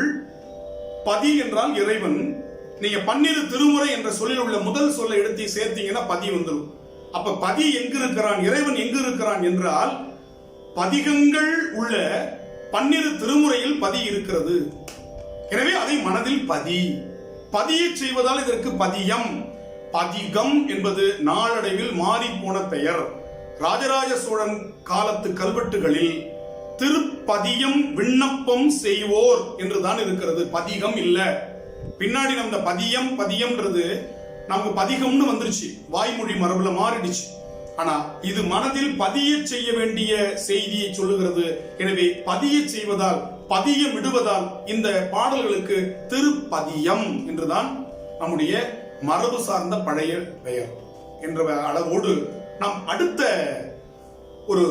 பதி என்றால் இறைவன். நீங்க 12 திருமுறை என்ற சொல்லில் உள்ள முதல் சொல்லை எடுத்து சேர்த்தீங்கன்னா பதி வந்துடும். அப்ப பதி எங்கு இருக்கிறான், இறைவன் எங்கு இருக்கிறான் என்றால் பதிகங்கள் உள்ள 12 திருமுறையில் பதி இருக்கிறது. எனவே அதை மனதில் பதியை செய்வதால் இதற்கு பதியம். பதிகம் என்பது நாளடைவில் மாறி போன பெயர். ராஜராஜ சோழன் காலத்து கல்வெட்டுகளில் திருப்பதியம் விண்ணப்பம் செய்வோர் என்றுதான் இருக்கிறது, பதிகம் இல்ல. பின்னாடி நம்ம பதியம்ன்றது நமக்கு பதிகம்னு வந்துருச்சு, வாய்மொழி மரபுல மாறிடுச்சு. ஆனா இது மனதில் பதிய செய்ய வேண்டிய செய்தியை சொல்லுகிறது. எனவே பதிய செய்வதால், பதியம் இடுவதால் இந்த பாடல்களுக்கு திருப்பதியம் என்றுதான் நம்முடைய மரபு சார்ந்த பழைய பெயர் என்ற அளவோடு நாம் அடுத்த ஒரு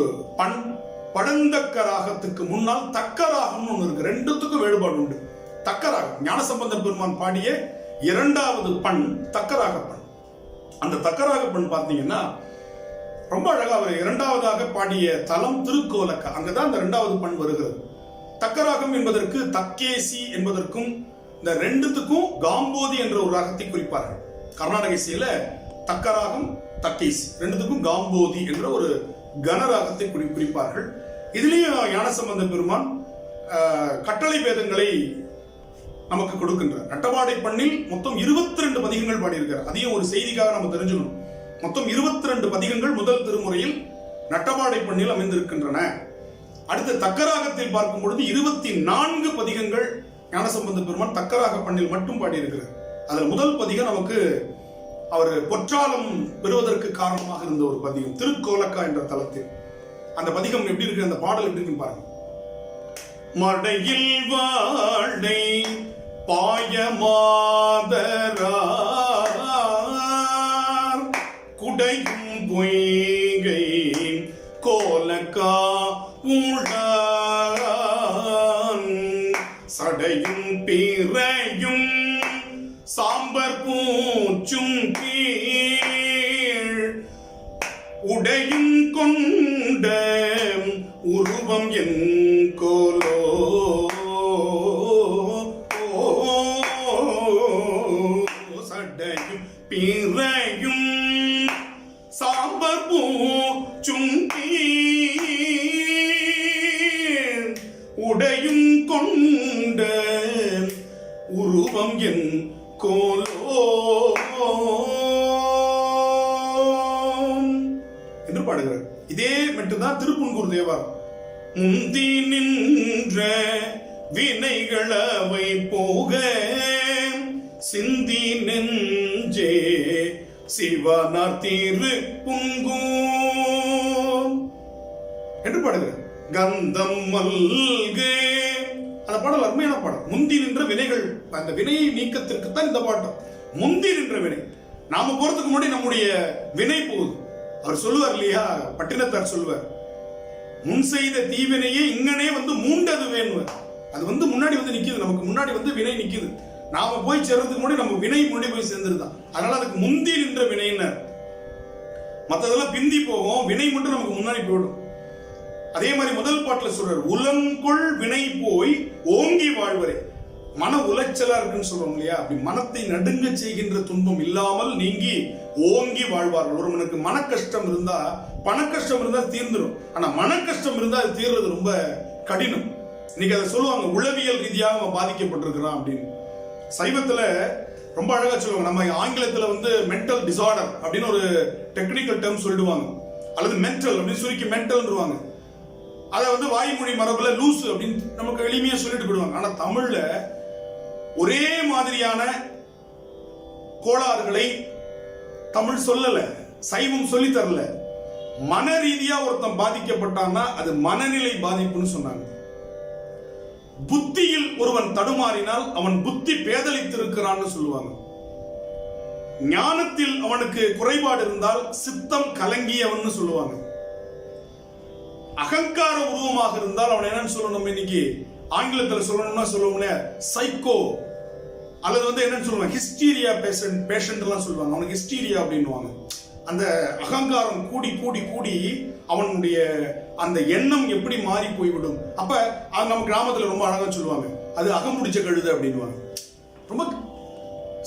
பழந்தக்க ராகத்துக்கு முன்னால் தக்க ராகம் ஒன்று இருக்கு. 2த்துக்கும் வேறுபாடு உண்டு. தக்க ராகம் ஞானசம்பந்த பெருமான் பாடிய 2வது பண் தக்கராக பண். அந்த தக்கராக பண் பார்த்தீங்கன்னா ரொம்ப அழகா அவர் 2வதாக பாடிய தலம் திருக்கோலக்கா, அங்கதான் அந்த 2வது பண் வருகிறது. தக்கராகம் என்பதற்கு தக்கேசி என்பதற்கும் இந்த 2த்துக்கும் காம்போதி என்ற ஒரு ராகத்தை குறிப்பார்கள். கர்நாடக இசையில தக்கராகம் தக்கேசி, 2த்துக்கும் காம்போதி என்ற ஒரு கனராகத்தை குறிப்பார்கள். இதுலயும் ஞானசம்பந்த பெருமான் கட்டளை பேதங்களை நமக்கு கொடுக்கின்றார். நட்டபாடை பண்ணில் மொத்தம் 22 பதிகங்கள் பாடியிருக்கிறார். அதையும் ஒரு செய்திக்காக நம்ம தெரிஞ்சுக்கணும். மொத்தம் 22 பதிகங்கள் முதல் திருமுறையில் நட்டபாடை பண்ணில் அமைந்திருக்கின்றன. அடுத்த தக்கராகத்தில் பார்க்கும் பொழுது 24 பதிகங்கள் ஞானசம்பந்த பெருமான் தக்கராக பண்ணில் மட்டும் பாடியிருக்கிறார். அதில் முதல் பதிகம் நமக்கு அவர் பொற்றாலம் பெறுவதற்கு காரணமாக இருந்த ஒரு பதிகம் திருக்கோலக்கா என்ற தலத்தில். அந்த பதிகம் எப்படி இருக்கு, அந்த பாடல் எப்படி இருக்கு பாருங்க. மடையில் வாழை பாயமாதரார் குடையும் பொய்கை கோலக்கா உளான் சடையும் பிறையும் சாம்பர் பூச்சும் கீழ் உடையும் கொண்ட உருவம் என் கோலோ சடையும் பிறையும் சாம்பர் பூச்சும் கீழ் உடையும் கொண்ட உருவம் என் கோலோ என்று பாடுகிறார். இதே மட்டும்தான் திருப்புன்கூர் தேவாரம். முந்தி நின்ற வினைகளவை போக சிந்தி நெஞ்சே சிவனார் திரு புன்கூர் என்று பாடுகிறார். கந்தம் மல்கு, அந்த பாடல் அருமையான பாடல். முந்தி நின்ற வினைகள், அந்த வினையை நீக்கத்திற்கு தான் இந்த பாட்டம். முந்தி நின்ற வினை, நாம போறதுக்கு முன்னாடி நம்முடைய வினை போகுது. அவர் சொல்லுவார் இல்லையா, பட்டினத்தார் சொல்லுவார், முன் செய்த தீவினையே இங்கனே வந்து மூண்டது வேணுவார். அது வந்து முன்னாடி வந்து நிக்குது, நமக்கு முன்னாடி வந்து வினை நிக்குது. நாம போய் சேர்றதுக்கு முன்னாடி நம்ம வினை முன்னாடி போய் சேர்ந்துருதான். அதனால அதுக்கு முந்தி நின்ற வினையினர். மற்றதெல்லாம் பிந்தி போகும், வினை மட்டும் நமக்கு முன்னாடி போயிடும். அதே மாதிரி முதல் பாட்டுல சொல்றார், உலங்கொள் வினை போய் ஓங்கி வாழ்வரே. மன உளைச்சலா இருக்குன்னு சொல்றோம் இல்லையா, அப்படி மனத்தை நடுங்க செய்கின்ற துன்பம் இல்லாமல் நீங்கி ஓங்கி வாழ்வார்கள். ஒருவனுக்கு மன கஷ்டம் இருந்தா, பண கஷ்டம் இருந்தா தீர்ந்துடும். ஆனா மன கஷ்டம் இருந்தா அது தீர்றது ரொம்ப கடினம். இன்னைக்கு அதை சொல்லுவாங்க, உளவியல் ரீதியாக அவன் பாதிக்கப்பட்டிருக்கிறான் அப்படின்னு. சைவத்துல ரொம்ப அழகா சொல்லுவாங்க. நம்ம ஆங்கிலத்துல மென்டல் டிசார்டர் அப்படின்னு ஒரு டெக்னிக்கல் டேர்ம் சொல்லிடுவாங்க, அல்லது மென்டல் அப்படின்னு சுருக்கி மென்டல்ன்றுவாங்க. அதை வாய்மொழி மரபுல லூசு அப்படின்னு நமக்கு எளிமையா சொல்லிட்டு போயிடுவாங்க. ஆனா தமிழ்ல ஒரே மாதிரியான கோளாறுகளை தமிழ் சொல்லல, சைவம் சொல்லி தரல. மன ரீதியா ஒருத்தன் பாதிக்கப்பட்டான்னா அது மனநிலை பாதிப்புன்னு சொன்னாங்க. புத்தியில் ஒருவன் தடுமாறினால் அவன் புத்தி பேதலித்திருக்கிறான்னு சொல்லுவாங்க. ஞானத்தில் அவனுக்கு குறைபாடு இருந்தால் சித்தம் கலங்கியவன் சொல்லுவாங்க. அகங்கார உருவமாக இருந்தால் அவன் என்னன்னு சொல்லணும், இன்னைக்கு ஆங்கிலத்தில் சொல்லணும்னா சொல்லுவோம்னா சைக்கோ, அல்லது என்னன்னு சொல்லுவாங்க ஹிஸ்டீரியா பேஷண்ட் எல்லாம் சொல்லுவாங்க. அவனுக்கு ஹிஸ்டீரியா அப்படின்னுவாங்க. அந்த அகங்காரம் கூடி கூடி கூடி அவனுடைய அந்த எண்ணம் எப்படி மாறி போய்விடும். அப்ப அது நம்ம கிராமத்துல ரொம்ப அழகா சொல்லுவாங்க, அது அகம் முடிச்ச கழுது அப்படின்வாங்க. ரொம்ப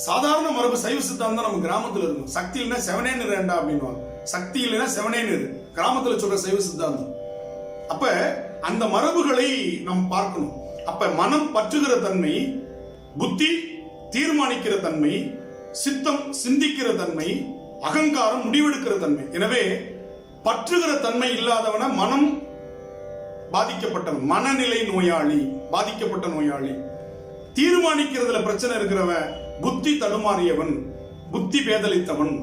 சாதாரண மரபு சைவ சித்தாந்தம் நம்ம கிராமத்துல இருக்கும். சக்தி இல்லைன்னா செவனேன்னு ரெண்டா அப்படின்வாங்க, சக்தி இல்லைன்னா செவனேன்னு கிராமத்துல சொல்ற சைவ சித்தாந்தம். அப்ப அந்த மரபுகளை நாம் பார்க்கணும். அப்ப மனம் பற்றுகிற தன்மை, புத்தி தீர்மானிக்கிற தன்மை, சித்தம் சிந்திக்கிற தன்மை, அகங்காரம் முடிவெடுக்கிற தன்மை. எனவே பற்றுகிற தன்மை இல்லாதவன மனம் பாதிக்கப்பட்டவன், மனநிலை நோயாளி, பாதிக்கப்பட்ட நோயாளி. தீர்மானிக்கிறதுல பிரச்சனை இருக்கிறவன் புத்தி தடுமாறியவன், புத்தி பேதலித்தவன்.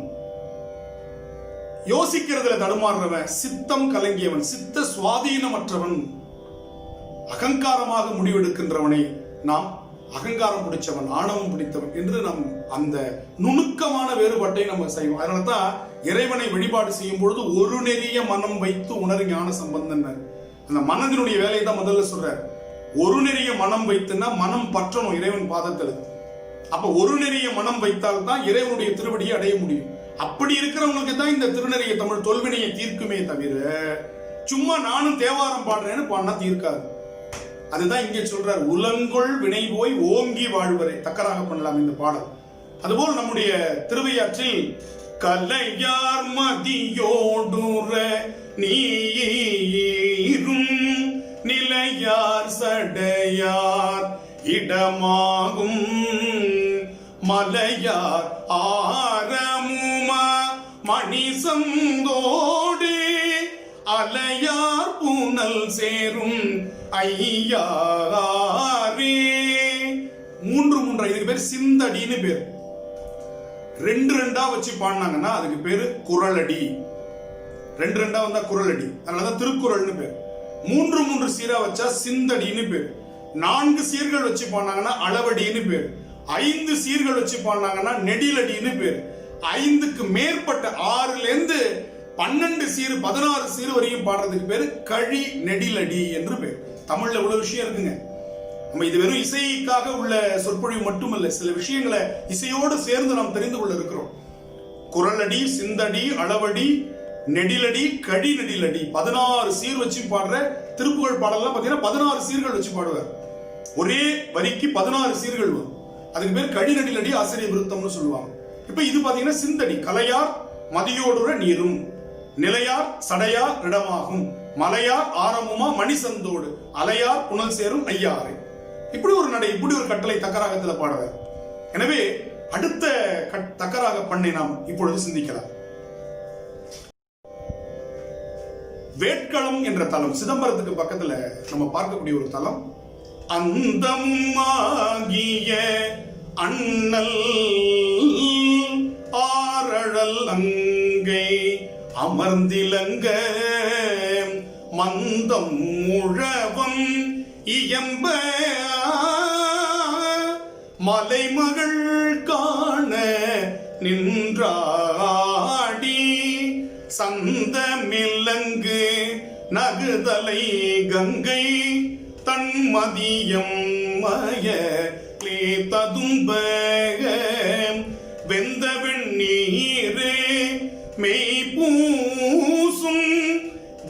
யோசிக்கிறதுல தடுமாறுறவன் சித்தம் கலங்கியவன், சித்த சுவாதீனமற்றவன். அகங்காரமாக முடிவெடுக்கின்றவனை நாம் அகங்காரம் பிடிச்சவன், ஆணவம் பிடித்தவன் என்று நம் அந்த நுணுக்கமான வேறுபாட்டை நம்ம செய்வோம். அதனாலதான் இறைவனை வழிபாடு செய்யும் பொழுது ஒரு நெறிய மனம் வைத்து உணர் ஞான சம்பந்தன். அந்த மனதினுடைய வேலையை தான் முதல்ல சொல்றார். ஒரு நெறிய மனம் வைத்துன்னா மனம் பற்றணும் இறைவன் பாதத்தில். அப்ப ஒரு நெறிய மனம் வைத்தால் தான் இறைவனுடைய திருவடியை அடைய முடியும். அப்படி இருக்கிறவங்களுக்கு தான் இந்த திருநெறிய தமிழ் தொல்வினையை தீர்க்குமே தவிர சும்மா நானும் தேவாரம் பாடுறேன்னு பாடினா தீர்க்காது. அதுதான் இங்கே சொல்றார், உலங்கொள் வினை போய் ஓங்கி வாழ்வரை. தக்கராக பண்ணலாம் இந்த பாடல். அதுபோல் நம்முடைய திருவையாற்றில் கலையார் மதியோடுற நீரும் நிலையார் சடையார் இடமாகும் மலையார் ஆரமுமா மணிசந்தோடு அலையார் பூனல் சேரும் ஐயாரே. மூன்று இதுக்கு பேர் சிந்தடின்னு பேர். ரெண்டு ரெண்டா வச்சு பாடினாங்கன்னா அதுக்கு பேரு குறளடி. ரெண்டு ரெண்டா வந்தா குறளடி, அதனாலதான் திருக்குறள்னு பேர். மூன்று சீரா வச்சா சிந்தடின்னு பேர். 4 சீர்கள் வச்சு பாடினாங்கன்னா அளவடின்னு பேர். 5 சீர்கள் வச்சு பாடினாங்கன்னா நெடிலடின்னு பேர். 5க்கு மேற்பட்ட 6ல இருந்து 12 சீர் 16 சீர் வரையும் பாடுறதுக்கு பேரு கழி நெடிலடி என்று பேர். தமிழ்ல இவ்வளவு விஷயம் இருக்குங்க. நம்ம இது வெறும் இசைக்காக உள்ள சொற்பொழிவு மட்டுமல்ல, சில விஷயங்களை இசையோடு சேர்ந்து நாம் தெரிந்து கொள்ள இருக்கிறோம். குறளடி, சிந்தடி, அளவடி, நெடிலடி, கழி நெடிலடி 16 சீர் வச்சு பாடுற திருப்புகழ் பாடலாம் பாத்தீங்கன்னா 16 சீர்கள் வச்சு பாடுவார். ஒரே வரிக்கு 16 சீர்கள் வரும். அதுக்கு பேர் கழி நெடிலடி, ஆசிரிய விருத்தம்னு சொல்லுவாங்க. இப்ப இது பாத்தீங்கன்னா சிந்தடி, கலையார் மதியோடுற நீரும் நிலையார் சடையார் இடமாகும் மலையார் ஆரமுமா மணிசந்தோடு அலையார் புனல் சேரும் ஐயாறு. இப்படி ஒரு நடை, இப்படி ஒரு கட்டளை தக்கராகத்தில் பாடுவார். எனவே அடுத்த தக்கராக பண்ணை நாம் இப்பொழுது சிந்திக்கலாம். வேட்களம் என்ற தலம் சிதம்பரத்துக்கு பக்கத்துல நம்ம பார்க்கக்கூடிய ஒரு தலம். அந்தமாகிய அண்ணல் ஆரழல் அங்கை அமர்ந்திலங்க மந்தம் முழவம் இயம்ப மலைமகள் காண நின்றாடி சந்தமில்லங்கு நகுதலை கங்கை தன்மதியம் மயலே ததும்ப வெந்த வெண்ணீரே மெய்பூசும்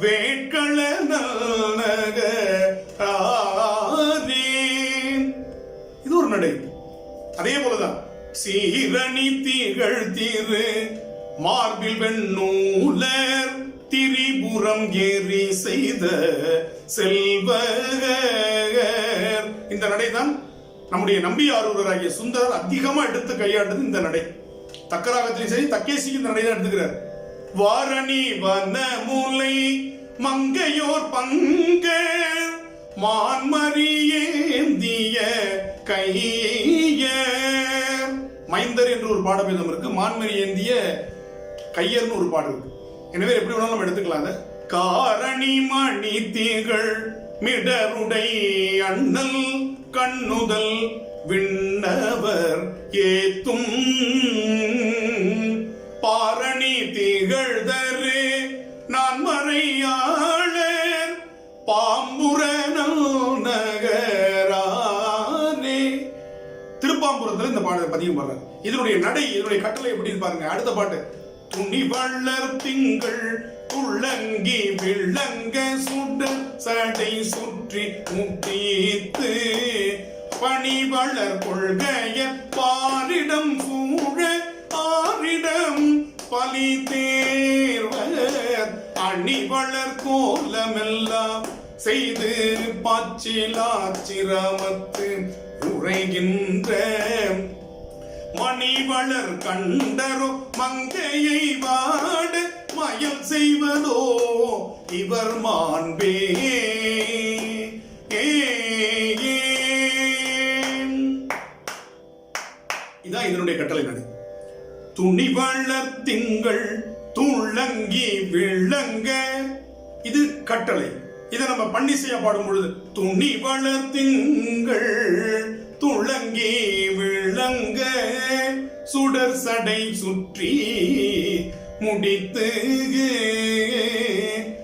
வேட்கள நல்நகரே. இது ஒரு திரணி திகழ் திரு மார்பில் வெண்ணூலர் திரிபுரம் ஏறி செய்த செல்வகர். இந்த நடைதான் நம்முடைய நம்பியாரூரராகிய சுந்தரர் அதிகமா எடுத்து கையாண்டது இந்த நடை. தக்கராகத்திலும் சரி, தக்கேசிக்கு இந்த நடை தான் எடுத்துக்கிறார். வாரணி வனமுலை மங்கையோர் பங்க மான்மரியேந்திய கையர். மைந்தர் என்று ஒரு பாடபேதம் இருக்கு, மான்மரி ஏந்திய கையர்னு ஒரு பாடல் இருக்கு. எனவே எப்படி வேணாலும் நம்ம எடுத்துக்கலாம். காரணி மணி திகழ் மிடருடை அண்ணல் கண்ணுதல் விண்ணவர் ஏத்தும் பாரணி திகழ்தரு நான் மறையாளர் பாம்புர நகரானே. திருப்பாம்புரத்துல இந்த பாடலை பதிவு பண்றாங்க. இதனுடைய நடை, இதனுடைய கட்டளை எப்படி பாருங்க. அடுத்த பாட்டு. துணி வளர் திங்கள் உள்ளங்கி விளங்க சுட சடை சுற்றி முட்டித்து பணிவளர் கொள்கைய பாரிடம் சூழ ஆரிடம் பலி தேர்வர் அணிவளர் கோலமெல்லாம் செய்து பாச்சிலாச்சிரமத்து உரைகின்ற மணிவளர் கண்டரோ மங்கையை வாட மயம் செய்வதோ இவர் மாண்பே. இதான் இதனுடைய கட்டளை நடு. துணி வளர் திங்கள் துள்ளங்கி விளங்க, இது கட்டளை. இதை நம்ம பன்னிசையா பாடும் பொழுது துணி வளர் திங்கள் துளங்கி விளங்க சுடர் சடை சுற்றி முடித்து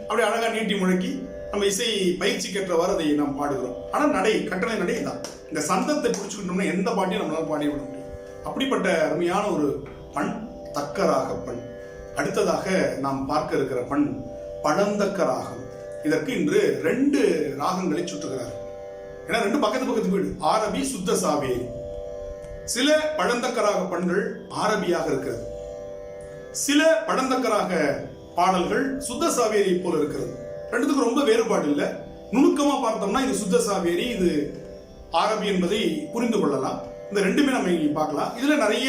அப்படி அழகா நீட்டி முழக்கி நம்ம இசை பயிற்சி கற்றவாறு அதை நாம் பாடுகிறோம். ஆனா நடை, கட்டளை நடை தான். இந்த சந்தத்தை பிடிச்சுக்கிட்டோம்னா எந்த பாட்டையும் நம்மளால பாடி விட முடியும். அப்படிப்பட்ட அருமையான ஒரு பண் தக்கராக பண். அடுத்ததாக நாம் பார்க்க இருக்கிற பண் பழந்தக்க ராகம். இதற்கு இன்று 2 ராகங்களை சுற்றுகிறார். ஏன்னா 2 பக்கத்து வீடு, ஆரபி சுத்த சாவேரி. சில பழந்தக்கராக பண்கள் ஆரபியாக இருக்கிறது, சில பழந்தக்கராக பாடல்கள் சுத்த சாவேரி போல இருக்கிறது. 2த்துக்கும் ரொம்ப வேறுபாடு இல்லை. நுணுக்கமா பார்த்தோம்னா இது சுத்த சாவேரி, இது ஆரபி என்பதை புரிந்து கொள்ளலாம். இந்த 2மே நம்ம இங்க பார்க்கலாம். இதுல நிறைய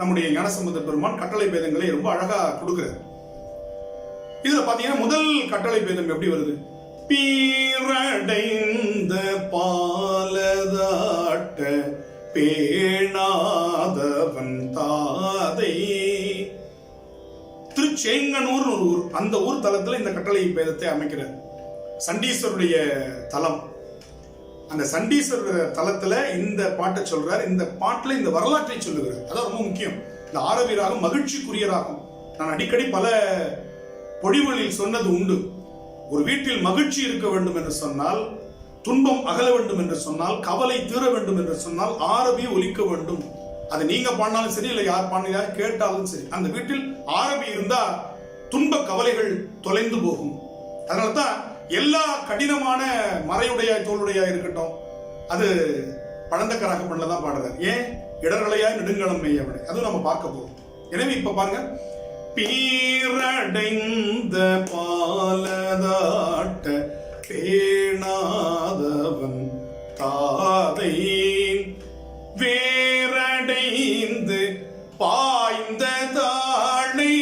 நம்முடைய ஞானசம்பந்த பெருமான் கட்டளை பேதங்களை ரொம்ப அழகா கொடுக்கிறார். இதுல பாத்தீங்கன்னா முதல் கட்டளை பேதம் எப்படி வருது? பீரடைந்த பாலதாட்ட பேணாதவன் தாதை. திருச்சேங்கனூர் ஒரு ஊர், அந்த ஊர் தலத்துல இந்த கட்டளை பேதத்தை அமைக்கிறார். சண்டீஸ்வருடைய தலம், அந்த சண்டீஸ்வரர் தலத்துல இந்த பாட்டை சொல்றார். இந்த பாட்டுல இந்த வரலாற்றை சொல்லுகிறார். அதான் ரொம்ப முக்கியம். இந்த ஆரபி ராகம் மகிழ்ச்சிக்குரிய ராகம். நான் அடிக்கடி பல பொழிவுகளில் சொன்னது உண்டு. ஒரு வீட்டில் மகிழ்ச்சி இருக்க வேண்டும் என்று சொன்னால், துன்பம் அகல வேண்டும் என்று சொன்னால், கவலை தீர வேண்டும் என்று சொன்னால் ஆரபி ஒலிக்க வேண்டும். அது நீங்க பாடினாலும் சரி, இல்லை யார் பாடினா கேட்டாலும் சரி, அந்த வீட்டில் ஆரபி இருந்தா துன்ப கவலைகள் தொலைந்து போகும். அதனால்தான் எல்லா கடினமான மறையுடைய தோளுடையா இருக்கட்டும், அது பழந்தக்கராக பண்ணதான் பாடுறார். ஏன்? இடர்களையா நெடுங்கலம் மெய்யவனை, அதுவும் நம்ம பார்க்க போறோம். எனவே இப்ப பாருங்க. பீரடைந்த பாலதாட்ட பேணாதவன் தாதை வேரடைந்து பாய்ந்த தாளை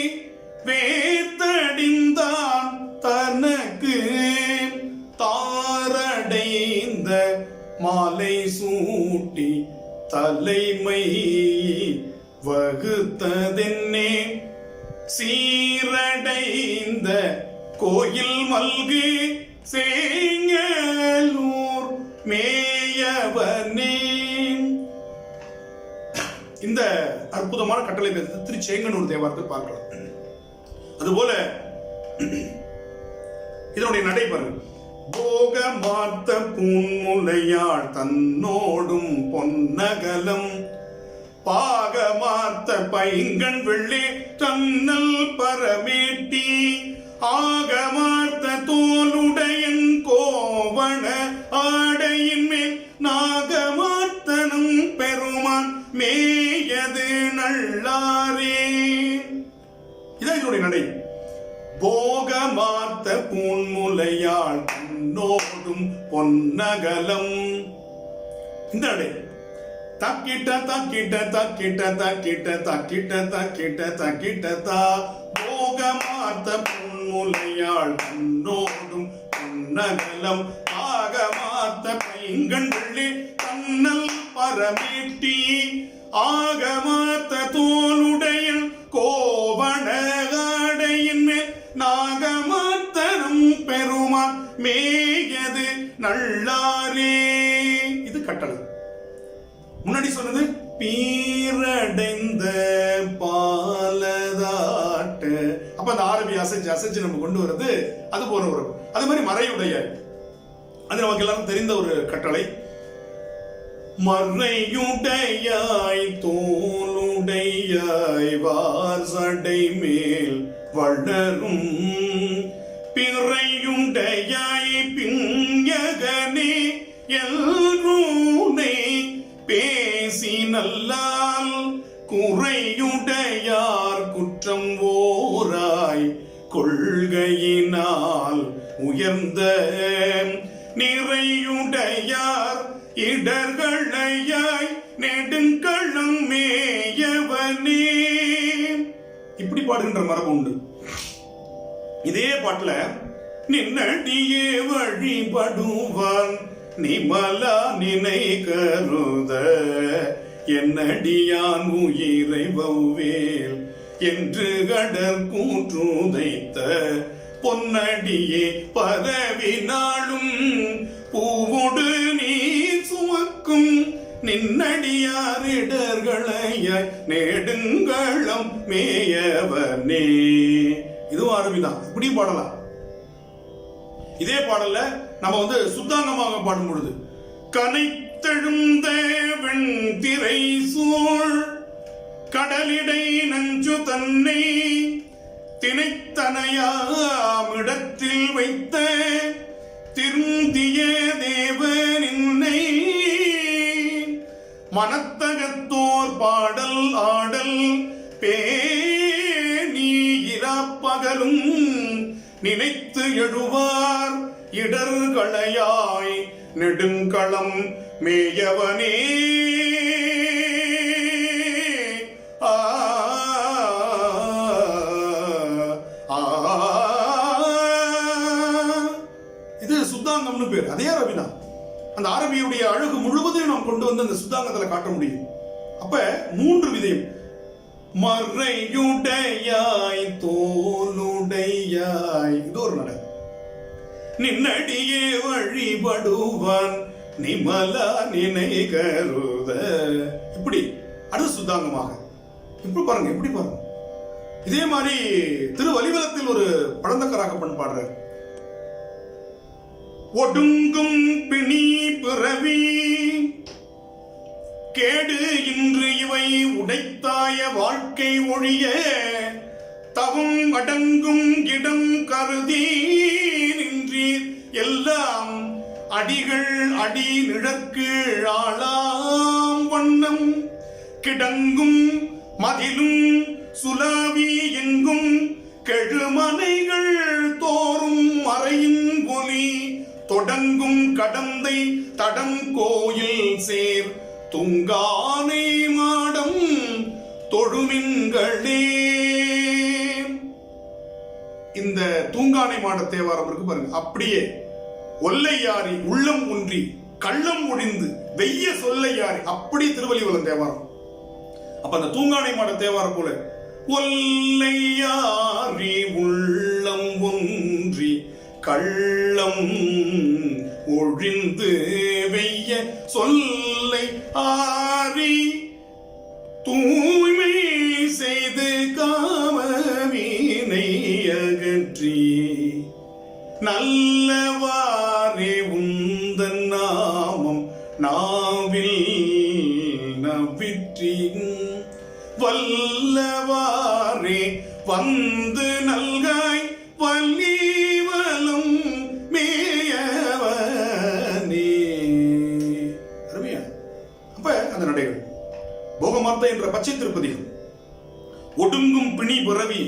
வேத்தடிந்தான் தனக்கு தாரடைந்த மாலை சூட்டி தலைமை வகுத்ததென்னே சீரடைந்த கோயில் மல்கு சேங்கலூர் மேயவனே. இந்த அற்புதமான கட்டளை பேச திருச்சேங்கனூர் தேவாரத்தில் பார்க்கலாம். அதுபோல இதனுடைய நடைபெறும். போக மாத்த பூன்முலையாள் தன்னோடும் பொன்னகலம் பாக மாத்த பைங்கண் வெள்ளே தன்னல் பரமேட்டி ஆக மாத்த தோலுடையன் கோவண ஆடையின் மேல் நாகமாத்தனும் பெருமான் மேயது நல்லாரே. இதான் இதனுடைய நடை. போகமாத்த பூன்முலையாள் கண்ணோடும் பொன்னகலம். இந்த நடை. தக்கிட்ட தக்கிட்ட தக்கிட்ட தக்கிட்ட தக்கிட்ட தக்கிட்ட தக்கிட்ட தா. போகமாத்த பொன்முலையாள் கண்ணோடும் பொன்னகலம். ஆகமாத்த பைங்கண்களே கண்ணல் பரமேட்டி. ஆகமாத்த தோளுடைய கோவணகாடையின் மேல் நாகமாத்தனம் பெருமான் மேயது நல்லாரே. இது கட்டளை. முன்னாடி சொன்னது பீரடைந்த பாலதாட்ட. அப்ப அந்த ஆரபி அசைச்சு அசைச்சு நம்ம கொண்டு வருது. அது போற ஒரு அது மாதிரி மறையுடைய, அது நமக்கு எல்லாரும் தெரிந்த ஒரு கட்டளை. மறையுடையாய் தோளுடையாய் வாசடை மேல் வளரும் பிறையுடையாய் பிஞகனே எல்ரூனை பேசி நல்லால் குறையுடையார் குற்றம் ஓராய் கொள்கையினால் உயர்ந்த நிறையுடையார் இடர்களையாய் நெடுங்களம் மேயவனே. இப்படி பாடுகின்ற மரபு உண்டு. இதே பாட்டுல நின்னடியே வழிபடுவான் நிமலா நினை கருத என்னடியான் உயிரை வௌவேல் என்று கடற் கூற்றுதைத்த பொன்னடியே பரவினாலும் பூவோடு நீ சுமக்கும் நின்னடியாரிடர்களையாய் நெடுங்களம் மேயவனே. இதுவும் அருவிதான். இப்படி பாடலாம். இதே பாடல்ல நம்ம சுத்தாங்கமாக பாடும் பொழுது கனைத்தெழுந்த வெண்திரை சூழ் கடலிடை நஞ்சு தன்னை திணைத்தனையாமிடத்தில் வைத்த திருந்திய தேவனின்னை மனத்தகத்தோர் பாடல் ஆடல் பேணீயிராப்பகலும் நினைத்து எழுவார் இடர்களையாய் நெடுங்களம் மேயவனே. இது சுத்தாங்கம்னு பேர். அதே அரபிதான். அந்த அரபியுடைய அழகு முழுவதையும் நாம் கொண்டு வந்து அந்த சுத்தாங்கத்துல காட்ட முடியும். அப்ப 3 விதயம். மறையுடையாய் தோளுடையாய், இது ஒரு நட. நின்னடியே வழிபடுவான் நிமலா நினை கருத. இப்படி அடுத்த சுத்தாங்கமாக இப்படி பாருங்க. எப்படி பாருங்க. இதே மாதிரி திருவலிவலத்தில் ஒரு பழந்தக்கராகப்பன் பாடுறார். ஒடுங்கும் பிணி பிறவி கேடு இன்று இவை உடைத்தாய வாழ்க்கை ஒழிய தவும் அடங்கும் இடம் கருதி நின்றீர் எல்லாம் அடிகள் அடி நிழற்கீழ் ஆளாம் வண்ணம் கிடங்கும் மதிலும் சுலாவி எங்கும் கெழுமனைகள் தோறும் மறையும் ஒலி தொடங்கும் கடந்தை தடம் கோயில் சேர் துங்கானை மாடம் தொழுமின்களே. இந்த தூங்கானை மாட தேவாரம் இருக்கு பாருங்க. அப்படியே ஒல்லையாரி உள்ளம் ஒன்றி கள்ளம் ஒழிந்து வெய்ய சொல்லையாரி, அப்படி திருவள்ளிவலம் தேவாரம். அப்ப அந்த தூங்கானை மாட தேவாரம் போல ஒல்லையாரி உள்ளம் ஒன்றி கள்ளம் ஒழிந்து வெய்ய சொல்லை ஆரி தூய்மை செய்து காமவீனை அகற்றி நல்லவாரே உந்தன் நாமம் நாவில் நவிற்றி வல்லவாரே வந்து நல்காய் வல்லிவலம் மேயவனே. அருமையா. அப்ப அந்த நடைகள் போகமா சமர்த்த என்ற பச்சை திருப்பதிகம். ஒடுங்கும் பிணி பிறவி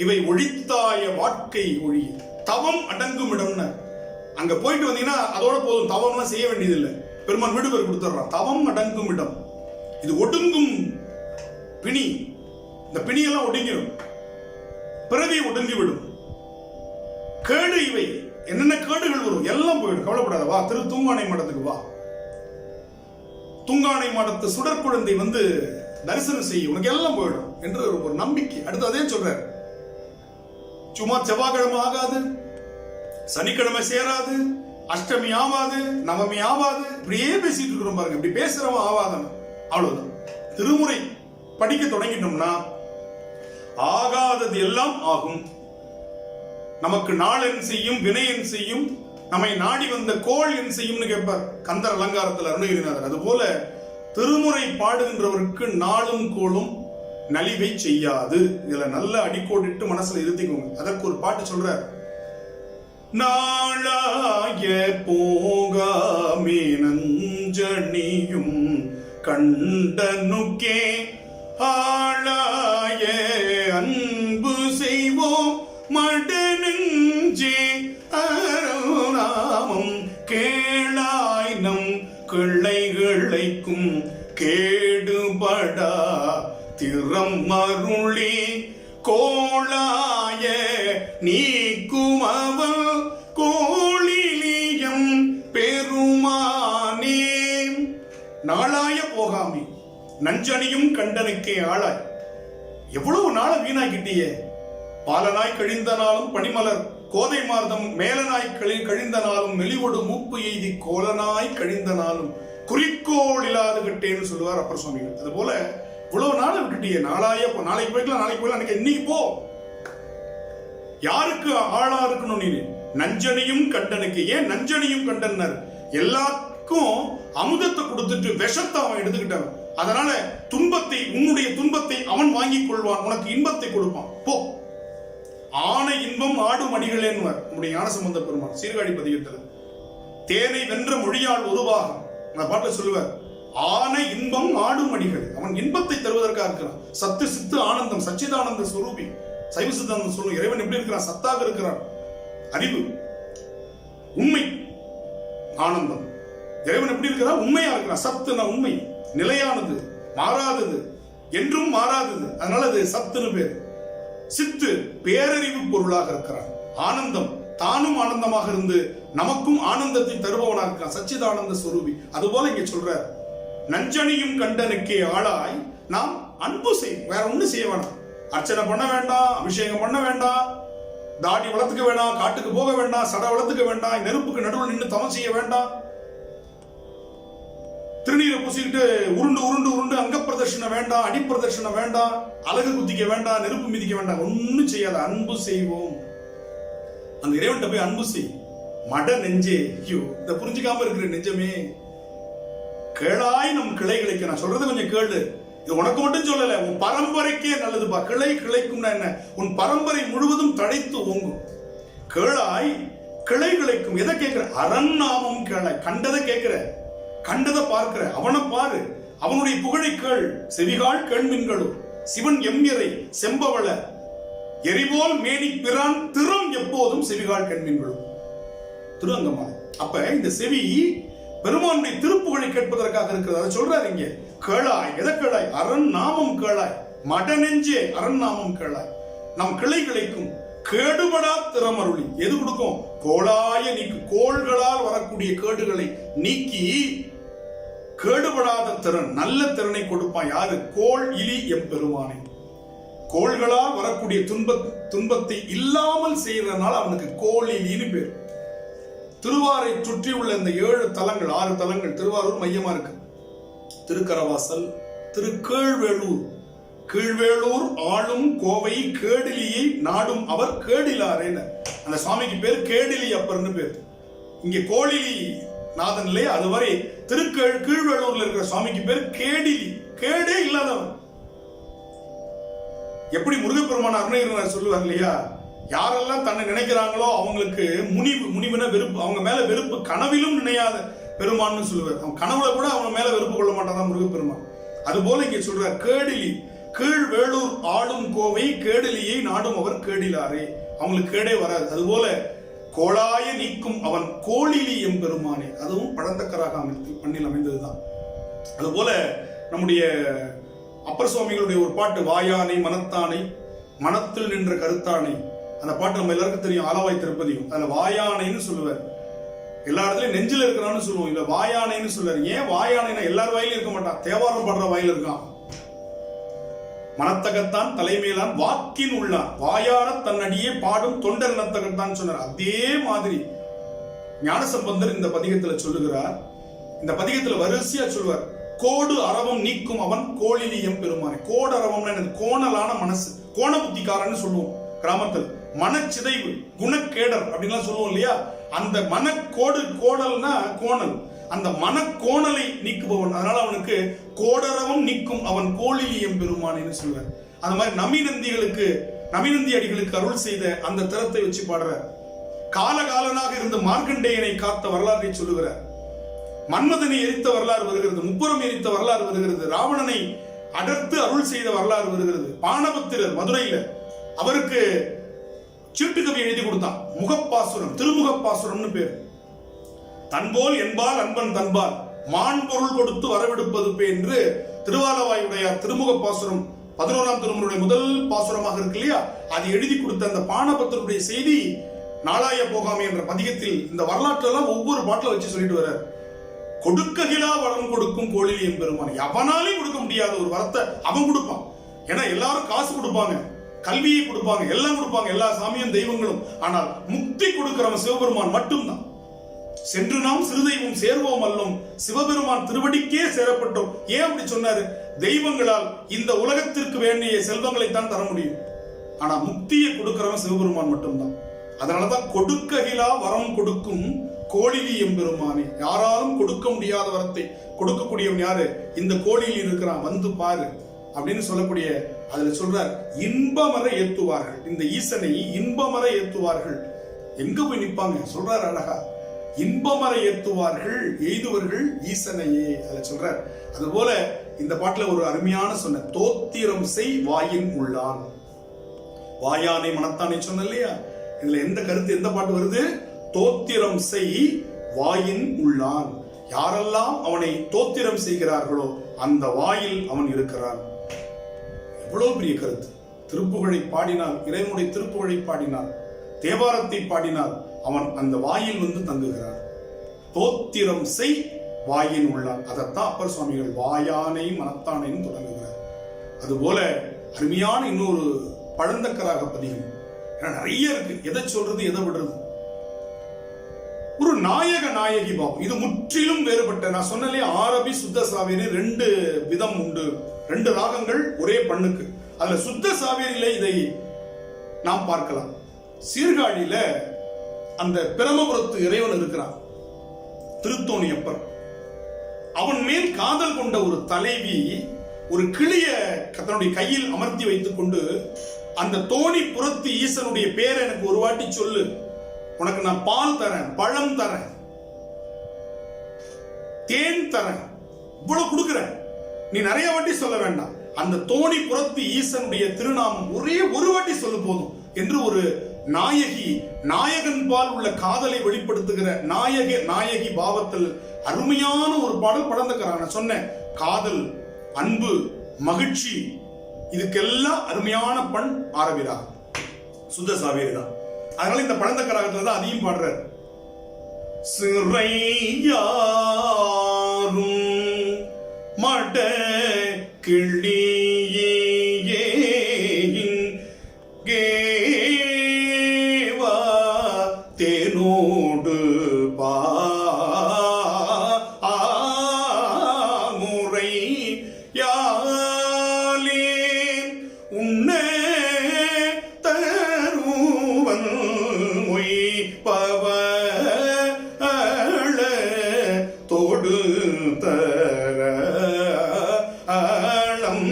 இவை ஒழித்தாய வாழ்க்கை ஒழி தவம் அடங்கும் இடம்னு அங்க போயிட்டு வந்தீங்கன்னா அதோட போதும், தவம்லாம் செய்ய வேண்டியதில்லை. பெருமான் வீடு பேர் கொடுத்துட்றான். தவம் அடங்கும் இடம். இது ஒடுங்கும் பிணி, இந்த பிணியெல்லாம் ஒடுங்கிடும், பிறவி ஒடுங்கிவிடும். கேடு இவை என்னென்ன கேடுகள் வரும் எல்லாம் போயிடும், கவலைப்படாத. வா திரு தூங்கானை மாடத்துக்கு வா. தூங்கானை மாடத்து சுடற்குழந்தை வந்து தரிசனம் செய்ய, உனக்கு எல்லாம் போயிடும் என்று ஒரு நம்பிக்கை. அடுத்து அதே சொல்றாரு, சும்மா செவ்வாய்க்கிழமை ஆகாது, சனிக்கிழமை சேராது, அஷ்டமி ஆவாது, நவமி ஆவாது, இப்படியே பேசிட்டு இருக்கிறோம் பாருங்க. இப்படி பேசுறவன் ஆவாதன், அவ்வளவுதான். திருமுறை படிக்க தொடங்கிட்டோம்னா ஆகாதது எல்லாம் ஆகும். நமக்கு நாளென் செய்யும், வினையன் செய்யும், நம்மை நாடி வந்த கோள் என் செய்யும்னு கேட்பார் கந்தர் அலங்காரத்தில் அருணகிரிநாதர். அதுபோல திருமுறை பாடுகின்றவருக்கு நாளும் கோளும் நலிவை செய்யாது. இதுல நல்ல அடிக்கோடிட்டு மனசுல இருத்திக்கோங்க. அதற்கு ஒரு பாட்டு சொல்றார், நாளாய போகாமே நஞ்சணியும் கண்டனுக்கே ஆளாய அன்பு செய்வோம் மடனெஞ்சே அருணாமம் கேளாய் நம் கிளைகளைக்கும் கேடுபடா திறம் அருளி கோளாய நீக்குமவள் கோளிலியம் பெருமானே. நாளாய போகாமே நஞ்சணியும் கண்டனுக்கே ஆளாய். எவ்வளவு நாள வீணாக்கிட்டியே. பாலனாய் கழிந்த நாளும் பனிமலர் கோதை மார்தம் மேலனாய் கழிந்த நாளும் மெலிவொடு மூப்பு எய்தி கோலனாய் கழிந்த நாளும் குறிக்கோள் இல்லாது விட்டேன்னு சொல்லுவார் அப்பர் சுவாமிகள். அது போல இவ்வளவு நாள் விட்டுட்டியே. நாளைக்கு போய்க்கலாம், நாளைக்கு போய்க்கலாம், இன்னைக்கு போ. யாருக்கு ஆளா இருக்கணும் நீ? நஞ்சனியும் கண்டனுக்கு. ஏன் நஞ்சனியும் கண்டனர்? எல்லாருக்கும் அமுதத்தை கொடுத்துட்டு விஷத்தை அவன் எடுத்துக்கிட்டான். அதனால துன்பத்தை, உன்னுடைய துன்பத்தை அவன் வாங்கிக் கொள்வான், உனக்கு இன்பத்தை கொடுப்பான். போ. ஆன இன்பம் ஆடும் அடிகளேன்வார் நம்முடைய ஞானசம்பந்த பெருமான் சீர்காழி பதிகத்தில். தேனை வென்ற மொழியால் உருவாகும் அந்த பாட்டை சொல்லுவார். ஆன இன்பம் ஆடும் அடிகள். அவன் இன்பத்தை தருவதற்காக இருக்கிறான். சத்து சித்து ஆனந்தம் சச்சிதானந்த சுரூபி. சைவ சித்தாந்தம் சொல்லும் இறைவன் எப்படி இருக்கிறான்? சத்தாக இருக்கிறான். அறிவு, உண்மை, ஆனந்தம். இறைவன் எப்படி இருக்கிறான்? உண்மையா இருக்கிறான். சத்துனா உண்மை, நிலையானது, மாறாதது, என்றும் மாறாதது. அதனால அது சத்துன்னு பேர். சித்து பேரறிவு பொருளாக இருக்கிறான். ஆனந்தம் தானும் ஆனந்தமாக இருந்து நமக்கும் ஆனந்தத்தை தருபவனாக இருக்கிறான். சச்சிதானந்த சுரூபி. அதுபோல இங்க சொல்ற, நஞ்சனியும் கண்டனுக்கே ஆளாய் நாம் அன்பு செய்யும். வேற ஒண்ணு செய்ய வேண்டாம். அர்ச்சனை பண்ண வேண்டாம், அபிஷேகம் பண்ண வேண்டாம், தாடி வளர்த்துக்க வேண்டாம், காட்டுக்கு போக வேண்டாம், சட வளர்த்துக்க வேண்டாம், நெருப்புக்கு நடுவில் நின்று தவம் செய்ய வேண்டாம், திருநீரை பூசிக்கிட்டு உருண்டு உருண்டு உருண்டு அங்க பிரதர்ஷனம் வேண்டாம், அடி பிரதர்ஷனம் வேண்டாம், அழகு குத்திக்க வேண்டாம், நெருப்பு மிதிக்க வேண்டாம், ஒன்னும் செய்யாத. அன்பு செய்வோம். அந்த இறைவன்கிட்ட போய் அன்பு செய். மட நெஞ்சே, ஐயோ இத புரிஞ்சுக்காம இருக்கிற நெஞ்சமே, கேளாய் நம் கிளைகளுக்கு. நான் சொல்றது கொஞ்சம் கேளு. இது உனக்கு மட்டும் சொல்லல, உன் பரம்பரைக்கே நல்லதுப்பா. கிளை கிளைக்கும்னா என்ன? உன் பரம்பரை முழுவதும் தடைத்து ஓங்கும். கேளாய் கிளைகளுக்கும். எதை கேட்கிற? அரண் நாமம் கேளாய். கண்டதை கேட்கிற, கண்டதை பார்க்கிற, அவனை பாரு, அவனுடைய புகழை கேள். செவிகால் கேள்மின்களும் சிவன் எம்யரை செம்பவள எரிபோல் மேனி பிரான் திறம் எப்போதும் செவிகால் கேள்மின்களும். திரு அங்கமாலை. அப்ப இந்த செவி பெருமானுடைய திருப்புகழை கேட்பதற்காக இருக்கிறது. அதை சொல்றாரு இங்க. கேளாய். எதை கேளாய்? அரண் நாமம் கேளாய். மடநெஞ்சே அரண் நாமம் கேளாய். நம் கிளைகளுக்கும் கேடுபடா திறமருளி. எது கொடுக்கும்? கோளாய நீக்கு. கோள்களால் வரக்கூடிய கேடுகளை நீக்கி கேடுபடாத திறன், நல்ல திறனை கொடுப்பான். யாரு? கோள் இலி எம்பெருமானே. கோள்களால் வரக்கூடிய துன்பத்தை இல்லாமல் செய்யறதுனால அவனுக்கு கோளிலின்னு பேர். திருவாரை சுற்றி உள்ள இந்த 7 தலங்கள் 6 தலங்கள் திருவாரூர் மையமா இருக்கு. திருக்கரவாசல், திருக்கேழ்வேளூர், கீழ்வேளூர் ஆளும் கோவை கேடிலியை நாடும் அவர் கேடிலாரேன்னு அந்த சுவாமிக்கு பேர் கேடிலி அப்பர்னு பேர். இங்க கோழிலி நாதன் இல்லையா, அதுவரை கீழ்வேளூர்ல இருக்கிற சுவாமிக்கு பேர் கேடிலி. கேடே இல்லாதவன். எப்படி முருகப்பெருமான அருணகிரிநாதர் சொல்லுவார் இல்லையா, யாரெல்லாம் தன்னை நினைக்கிறாங்களோ அவங்களுக்கு முனிவுன வெறுப்பு, அவங்க மேல வெறுப்பு கனவிலும் நினையாத பெருமான்னு சொல்லுவார். அவன் கனவுல கூட அவங்க மேல வெறுப்பு கொள்ள மாட்டான் முருகப்பெருமான். அதுபோல இங்க சொல்றார் கேடிலி கீழ் வேளூர் ஆளும் கோவை கேடிலியை நாடும் அவர் கேடிலாரே, அவங்களுக்கு கேடே வராது. அதுபோல கோளாய நீக்கும் அவன் கோளிலி எம்பெருமானே, அதுவும் பழந்தக்கராக பண்ணில் அமைந்ததுதான். அதுபோல நம்முடைய அப்பர் சுவாமிகளுடைய ஒரு பாட்டு வாயானை மனத்தானை மனத்தில் நின்ற கருத்தானை, அந்த பாட்டு நம்ம எல்லாருக்கும் தெரியும், ஆலவாய் திருப்பதியும். அதுல வாயானைன்னு சொல்லுவார், எல்லா இடத்துலயும் நெஞ்சில் இருக்கிறான்னு சொல்லுவோம், இல்ல வாயானைன்னு சொல்லுவார். ஏன் வாயானைனா எல்லார் வாயிலும் இருக்க மாட்டான், தேவாரம் பாடுற வாயில இருக்கான். மனத்தகத்தான் தலைமையிலான் வாக்கின் உள்ளான் வாயார தன்னடியே பாடும் தொண்டர் நத்தகத்தான் சொன்னார். அதே மாதிரி ஞானசம்பந்தர் இந்த பதிகத்துல சொல்லுகிறார். இந்த பதிகத்துல வரிசையா சொல்லுவார், கோடு அரவம் நீக்கும் அவன் கோளிலி எம்பெருமானே. கோடு அரவம்னா கோணலான மனசு, கோண புத்திக்காரன்னு சொல்லுவோம் கிராமத்தில். மனச்சிதைவு குணக்கேடர் அப்படின்லாம் சொல்லுவோம் இல்லையா, அந்த மனக்கோடு கோடல்னா கோணல், அந்த மனக்கோணலை நீக்குபவன். அதனால அவனுக்கு கோடரவம் நீக்கும் அவன் கோளிலி எம்பெருமானேன்னு சொல்லுவார். அந்த மாதிரி நமிநந்தி அடிகளுக்கு அருள் செய்த அந்த திறத்தை வச்சு பாடுறார். காலகாலனாக இருந்த மார்க்கண்டேயனை காத்த வரலாற்றை சொல்லுகிறார். மன்மதனை எரித்த வரலாறு வருகிறது, முப்புறம் எரித்த வரலாறு வருகிறது, ராவணனை அடர்த்து அருள் செய்த வரலாறு வருகிறது. பானபத்திரர் மதுரையில அவருக்கு சீட்டுக்கவி எழுதி கொடுத்தான், முகப்பாசுரம், திருமுகப்பாசுரம்னு பேர். தன்போல் என்பால் அன்பன் தன்பால் மான் பொருள் கொடுத்து வரவெடுப்பது என்று திருவாலவாயுடையார் திருமுகப்பாசுரம் 11ஆம் திருமுறையுடைய முதல் பாசுரமாக இருக்கு இல்லையா, அது எழுதி கொடுத்த அந்த பானபத்திரனுடைய செய்தி நாளாய போகாமை என்ற பதிகத்தில் இந்த வரலாற்றெல்லாம் ஒவ்வொரு பாட்டில வச்சு சொல்லிட்டு வர்றார். கொடுக்ககிலா வரம் கொடுக்கும் கோளிலி எம்பெருமான், எவனாலையும் கொடுக்க முடியாத ஒரு வரத்தை அவன் கொடுப்பான். ஏன்னா எல்லாரும் காசு கொடுப்பாங்க, கல்வியை கொடுப்பாங்க, எல்லாம் கொடுப்பாங்க, எல்லா சாமியும் தெய்வங்களும். ஆனால் முக்தி கொடுக்கிறவன் சிவபெருமான் மட்டும்தான். சென்று நாம் சிறுதெய்வம் சேர்வோம் அல்லோம், சிவபெருமான் திருவடிக்கே சேரப்பட்டோம். ஏன் அப்படி சொன்னாரு? தெய்வங்களால் இந்த உலகத்திற்கு வேண்டிய செல்வங்களை தான் தர முடியும், ஆனா முக்தியை கொடுக்கிறவன் சிவபெருமான் மட்டும்தான். அதனாலதான் கொடுக்ககிலா வரம் கொடுக்கும் கோளிலி எம்பெருமானே, யாராலும் கொடுக்க முடியாத வரத்தை கொடுக்கக்கூடியவன் யாரு? இந்த கோளிலி இருக்கிறான், வந்து பாரு அப்படின்னு சொல்லக்கூடிய. அதுல சொல்றார், இன்பமர ஏத்துவார்கள், இந்த ஈசனை இன்பமர ஏத்துவார்கள். எங்க போய் நிப்பாங்க சொல்றார் அழகா, இன்பமர ஏத்துவார்கள் எய்துவர்கள் ஈசனையே. அதுல சொல்றார். அதுபோல இந்த பாட்டுல ஒரு அருமையான சொன்ன, தோத்திரம் செய் வாயின் உள்ளான், வாயானை மனத்தானை சொன்ன இல்லையா, இதுல எந்த கருத்து, எந்த பாட்டு வருது? தோத்திரம் செய் வாயின் உள்ளான், யாரெல்லாம் அவனை தோத்திரம் செய்கிறார்களோ அந்த வாயில் அவன் இருக்கிறான். எவ்வளவு பெரிய கருத்து! திருப்புகழை பாடினால், இறைவனுடைய திருப்புகழை பாடினால், தேவாரத்தை பாடினால் அவன் அந்த வாயில் வந்து தங்குகிறான். தோத்திரம் செய் வாயின் உள்ளான். அதைத்தான் அப்பர் சுவாமிகள் வாயானை மனத்தானைன்னு தொடங்குகிறார். அதுபோல அருமையான இன்னொரு பழந்தக்கராக பதிகம் நிறைய இருக்கு, எதை சொல்றது எதை விடுறது. ஒரு நாயக நாயகி பாவம், இது முற்றிலும் வேறுபட்ட. நான் சொன்னாலே ஆரபி சுத்த சாவேரி 2 விதம் உண்டு, 2 ராகங்கள் ஒரே பண்ணுக்கு. அதுல சுத்த சாவேரியில இதை நாம் பார்க்கலாம். சீர்காழியில அந்த பிரமபுரத்து இறைவன் இருக்கிறான், திருத்தோணியப்பர். அவன் மேல் காதல் கொண்ட ஒரு தலைவி ஒரு கிளிய தன்னுடைய கையில் அமர்த்தி வைத்துக் கொண்டு, அந்த தோணி புறத்து ஈசனுடைய பேரை எனக்கு ஒரு வாட்டி சொல்லு, உனக்கு நான் பால் தரேன், பழம் தரேன், தேன் தரேன், இவ்வளவு கொடுக்கிறேன், நீ நிறைய வாட்டி சொல்ல வேண்டாம், அந்த தோணி புறத்து ஈசனுடைய திருநாமம் ஒரே ஒரு வாட்டி சொல்லு போதும் என்று ஒரு நாயகி, நாயகன் பால் உள்ள காதலை வெளிப்படுத்துகிற நாயகி பாவத்தில் அருமையான ஒரு பாடல் பழந்தக்கரான சொன்ன காதல், அன்பு, மகிழ்ச்சி, இதுக்கெல்லாம் அருமையான பண் ஆரபிரா சுத்த சாவேரி தான். அதனால இந்த பழந்தக்கராகத்துல தான் அதையும் பாடுறார். சிறையாரும் மட கிளியே தேனோடு பாமுறை யாலே உன்ன தருவன் மொய்பவ தோடு தர ஆளம்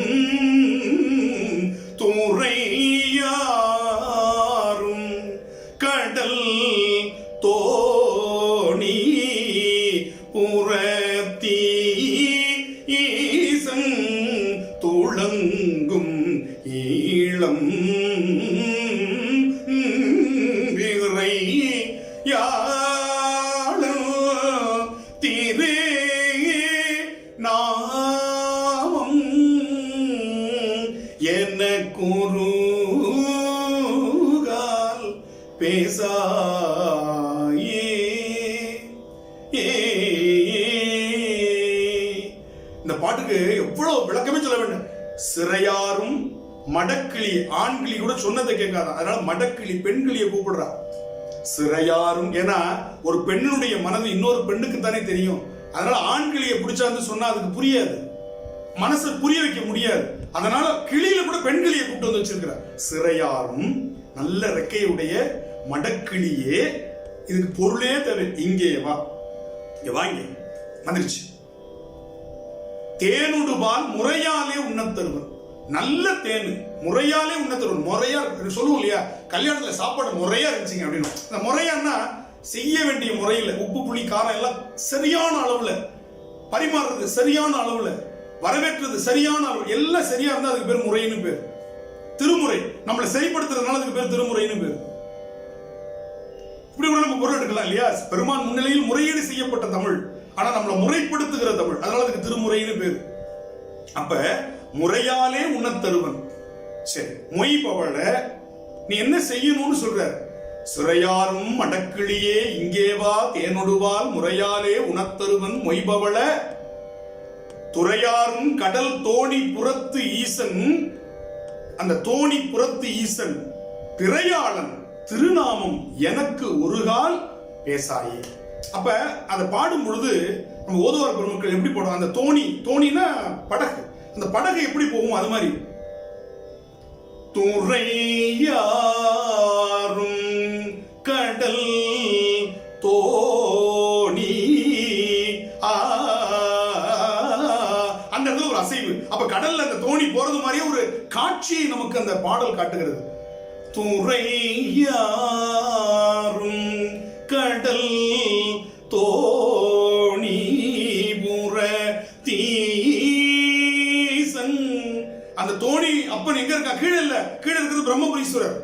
இளம் விரை யாழல் திரே நாமம் என குருகால் பேசாயே. இந்த பாட்டுக்கு எவ்வளவு விளக்கமே சொல்ல வேண்டும். சிறையாரும் மடக்கிளி, ஆண்கிளி கூட சொன்னதை கேட்காத, அதனால மடக்கிளி பெண்கிளியை கூப்பிடுறா. சிறையாரும், ஏன்னா ஒரு பெண்ணுடைய மனது இன்னொரு பெண்ணுக்கு தானே தெரியும். அதனால ஆண்கிளியை பிடிச்சாந்து சொன்னா அதுக்கு புரியாது, மனசை புரிய வைக்க முடியாது. அதனால கிளியில கூட பெண்கிளியை கூப்பிட்டு வந்து வச்சிருக்கிறார். சிறையாரும் நல்ல ரெக்கையுடைய மடக்கிளியே, இதுக்கு பொருளே தேவை. இங்கே வா, வாங்க வந்துருச்சு. தேனுடுபால் முறையாலே உண்ணத்தருவன், நல்ல தேனு முறையாலே உண்ணத்தருவன். முறையா சொல்லுவோம் இல்லையா, கல்யாணத்துல சாப்பாடு முறையா இருந்துச்சுங்க அப்படின்னு. இந்த முறையான்னா செய்ய வேண்டிய முறையில் உப்பு புளி காரம் எல்லாம் சரியான அளவுல பரிமாறுறது, சரியான அளவுல வரவேற்றது, சரியான அளவு எல்லாம் சரியா இருந்தா அதுக்கு பேர் முறைன்னு பேர். திருமுறை நம்மளை செயல்படுத்துறதுனால அதுக்கு பேர் திருமுறைன்னு பேர். இப்படி கூட நம்ம பொருள் எடுக்கலாம் இல்லையா. பெருமான் முன்னிலையில் முறையீடு செய்யப்பட்ட தமிழ், ஆனா நம்மளை முறைப்படுத்துகிற தமிழ், அதனால அதுக்கு திருமுறைன்னு பேர். அப்ப முறையாலே உண்ணத்தருவன். சரி, மொய்பவள நீ என்ன செய்யணும்னு சொல்ற? சிறையாரும் மடக்கிளியே இங்கே வா, தேனொடுவால் முறையாலே உணத்தருவன் மொய்பவள துறையாரும் கடல் தோணி புறத்து ஈசன். அந்த தோணி புறத்து ஈசன் பிறையாளன் திருநாமம் எனக்கு ஒருகால் பேசாயே. அப்ப அதை பாடும் பொழுது நம்ம ஓதுவார் பெருமக்கள் எப்படி போடுவோம், அந்த தோணி, தோணினா படகு, அந்த படகு எப்படி போகும் அது மாதிரி துறையாரும் கடல் தோணி, அந்த இடத்துல ஒரு அசைவு. அப்ப கடல்ல அந்த தோணி போறது மாதிரியே ஒரு காட்சியை நமக்கு அந்த பாடல் காட்டுகிறது. துறையாரும் கடல் தோணி புற தீசன். அந்த தோணி அப்பன் எங்க இருக்கா? கீழே இல்ல, கீழே இருக்கிறது பிரம்மபுரீஸ்வரர்.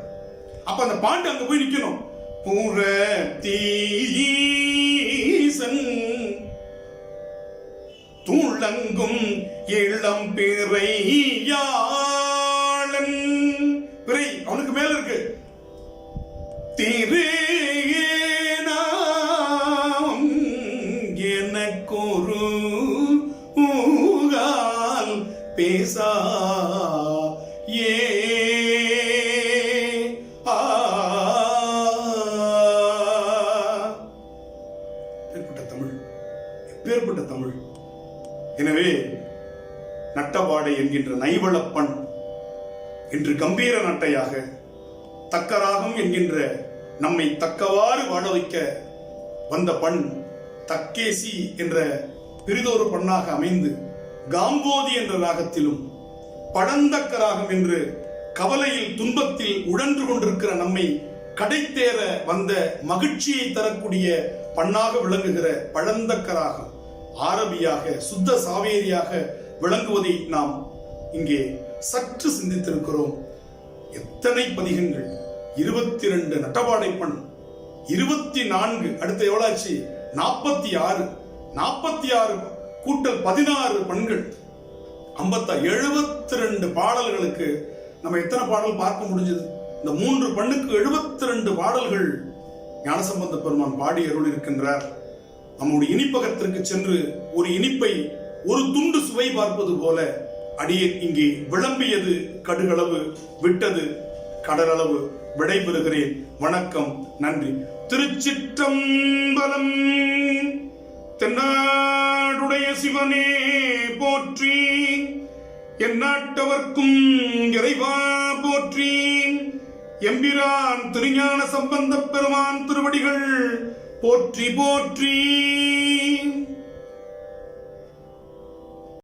அப்ப அந்த பாட்டு அங்க போய் நிக்கணும். புற தீசன் துளங்கும் இளம் பிறையாளன். பிறை அவனுக்கு மேல இருக்கு. திரேனாம் எனக்கொரு ஊகால் பேசா ஏ. எப்பேற்பட்ட தமிழ், எப்பேற்பட்ட தமிழ். எனவே நட்டபாடை என்கின்ற நைவளப்பண் இன்று கம்பீர நட்டையாக, தக்கராகம் என்கின்ற நம்மை தக்கவாறு வாழ வைக்க வந்த பண் தக்கேசி என்ற பிரிதொரு பண்ணாக அமைந்து, காம்போதி என்ற ராகத்திலும் பழந்தக்க ராகம் என்று கவலையில் துன்பத்தில் உழன்று கொண்டிருக்கிற நம்மை கடைத்தேற வந்த மகிழ்ச்சியை தரக்கூடிய பண்ணாக விளங்குகிற பழந்தக்க ராகம் ஆரபியாக சுத்த சாவேரியாக விளங்குவதை நாம் இங்கே சற்று சிந்தித்திருக்கிறோம். எத்தனை பதிகங்கள், 22 நட்டபாடை பண், 24 அடுத்த எவ்வளாச்சு 46, 46 கூட்டல் 16 பண்கள், 72 பாடல்களுக்கு நம்ம எத்தனை பாடல் பார்க்க முடிஞ்சது? இந்த 3 பண்ணுக்கு 72 பாடல்கள் ஞானசம்பந்த பெருமான் பாடி அருள் இருக்கின்றார். நம்முடைய இனிப்பகத்திற்கு சென்று ஒரு இனிப்பை ஒரு துண்டு சுவை பார்ப்பது போல அடியே இங்கே விளம்பியது கடுகளவு, விட்டது கடலளவு. விடைபெறுகிறேன். வணக்கம், நன்றி. திருச்சிற்றம்பலம். தென்னாடுடைய சிவனே போற்றி, எந்நாட்டவர்க்கும் இறைவா போற்றி. எம்பிரான் திருஞான சம்பந்த பெருமான் திருவடிகள் போற்றி போற்றி.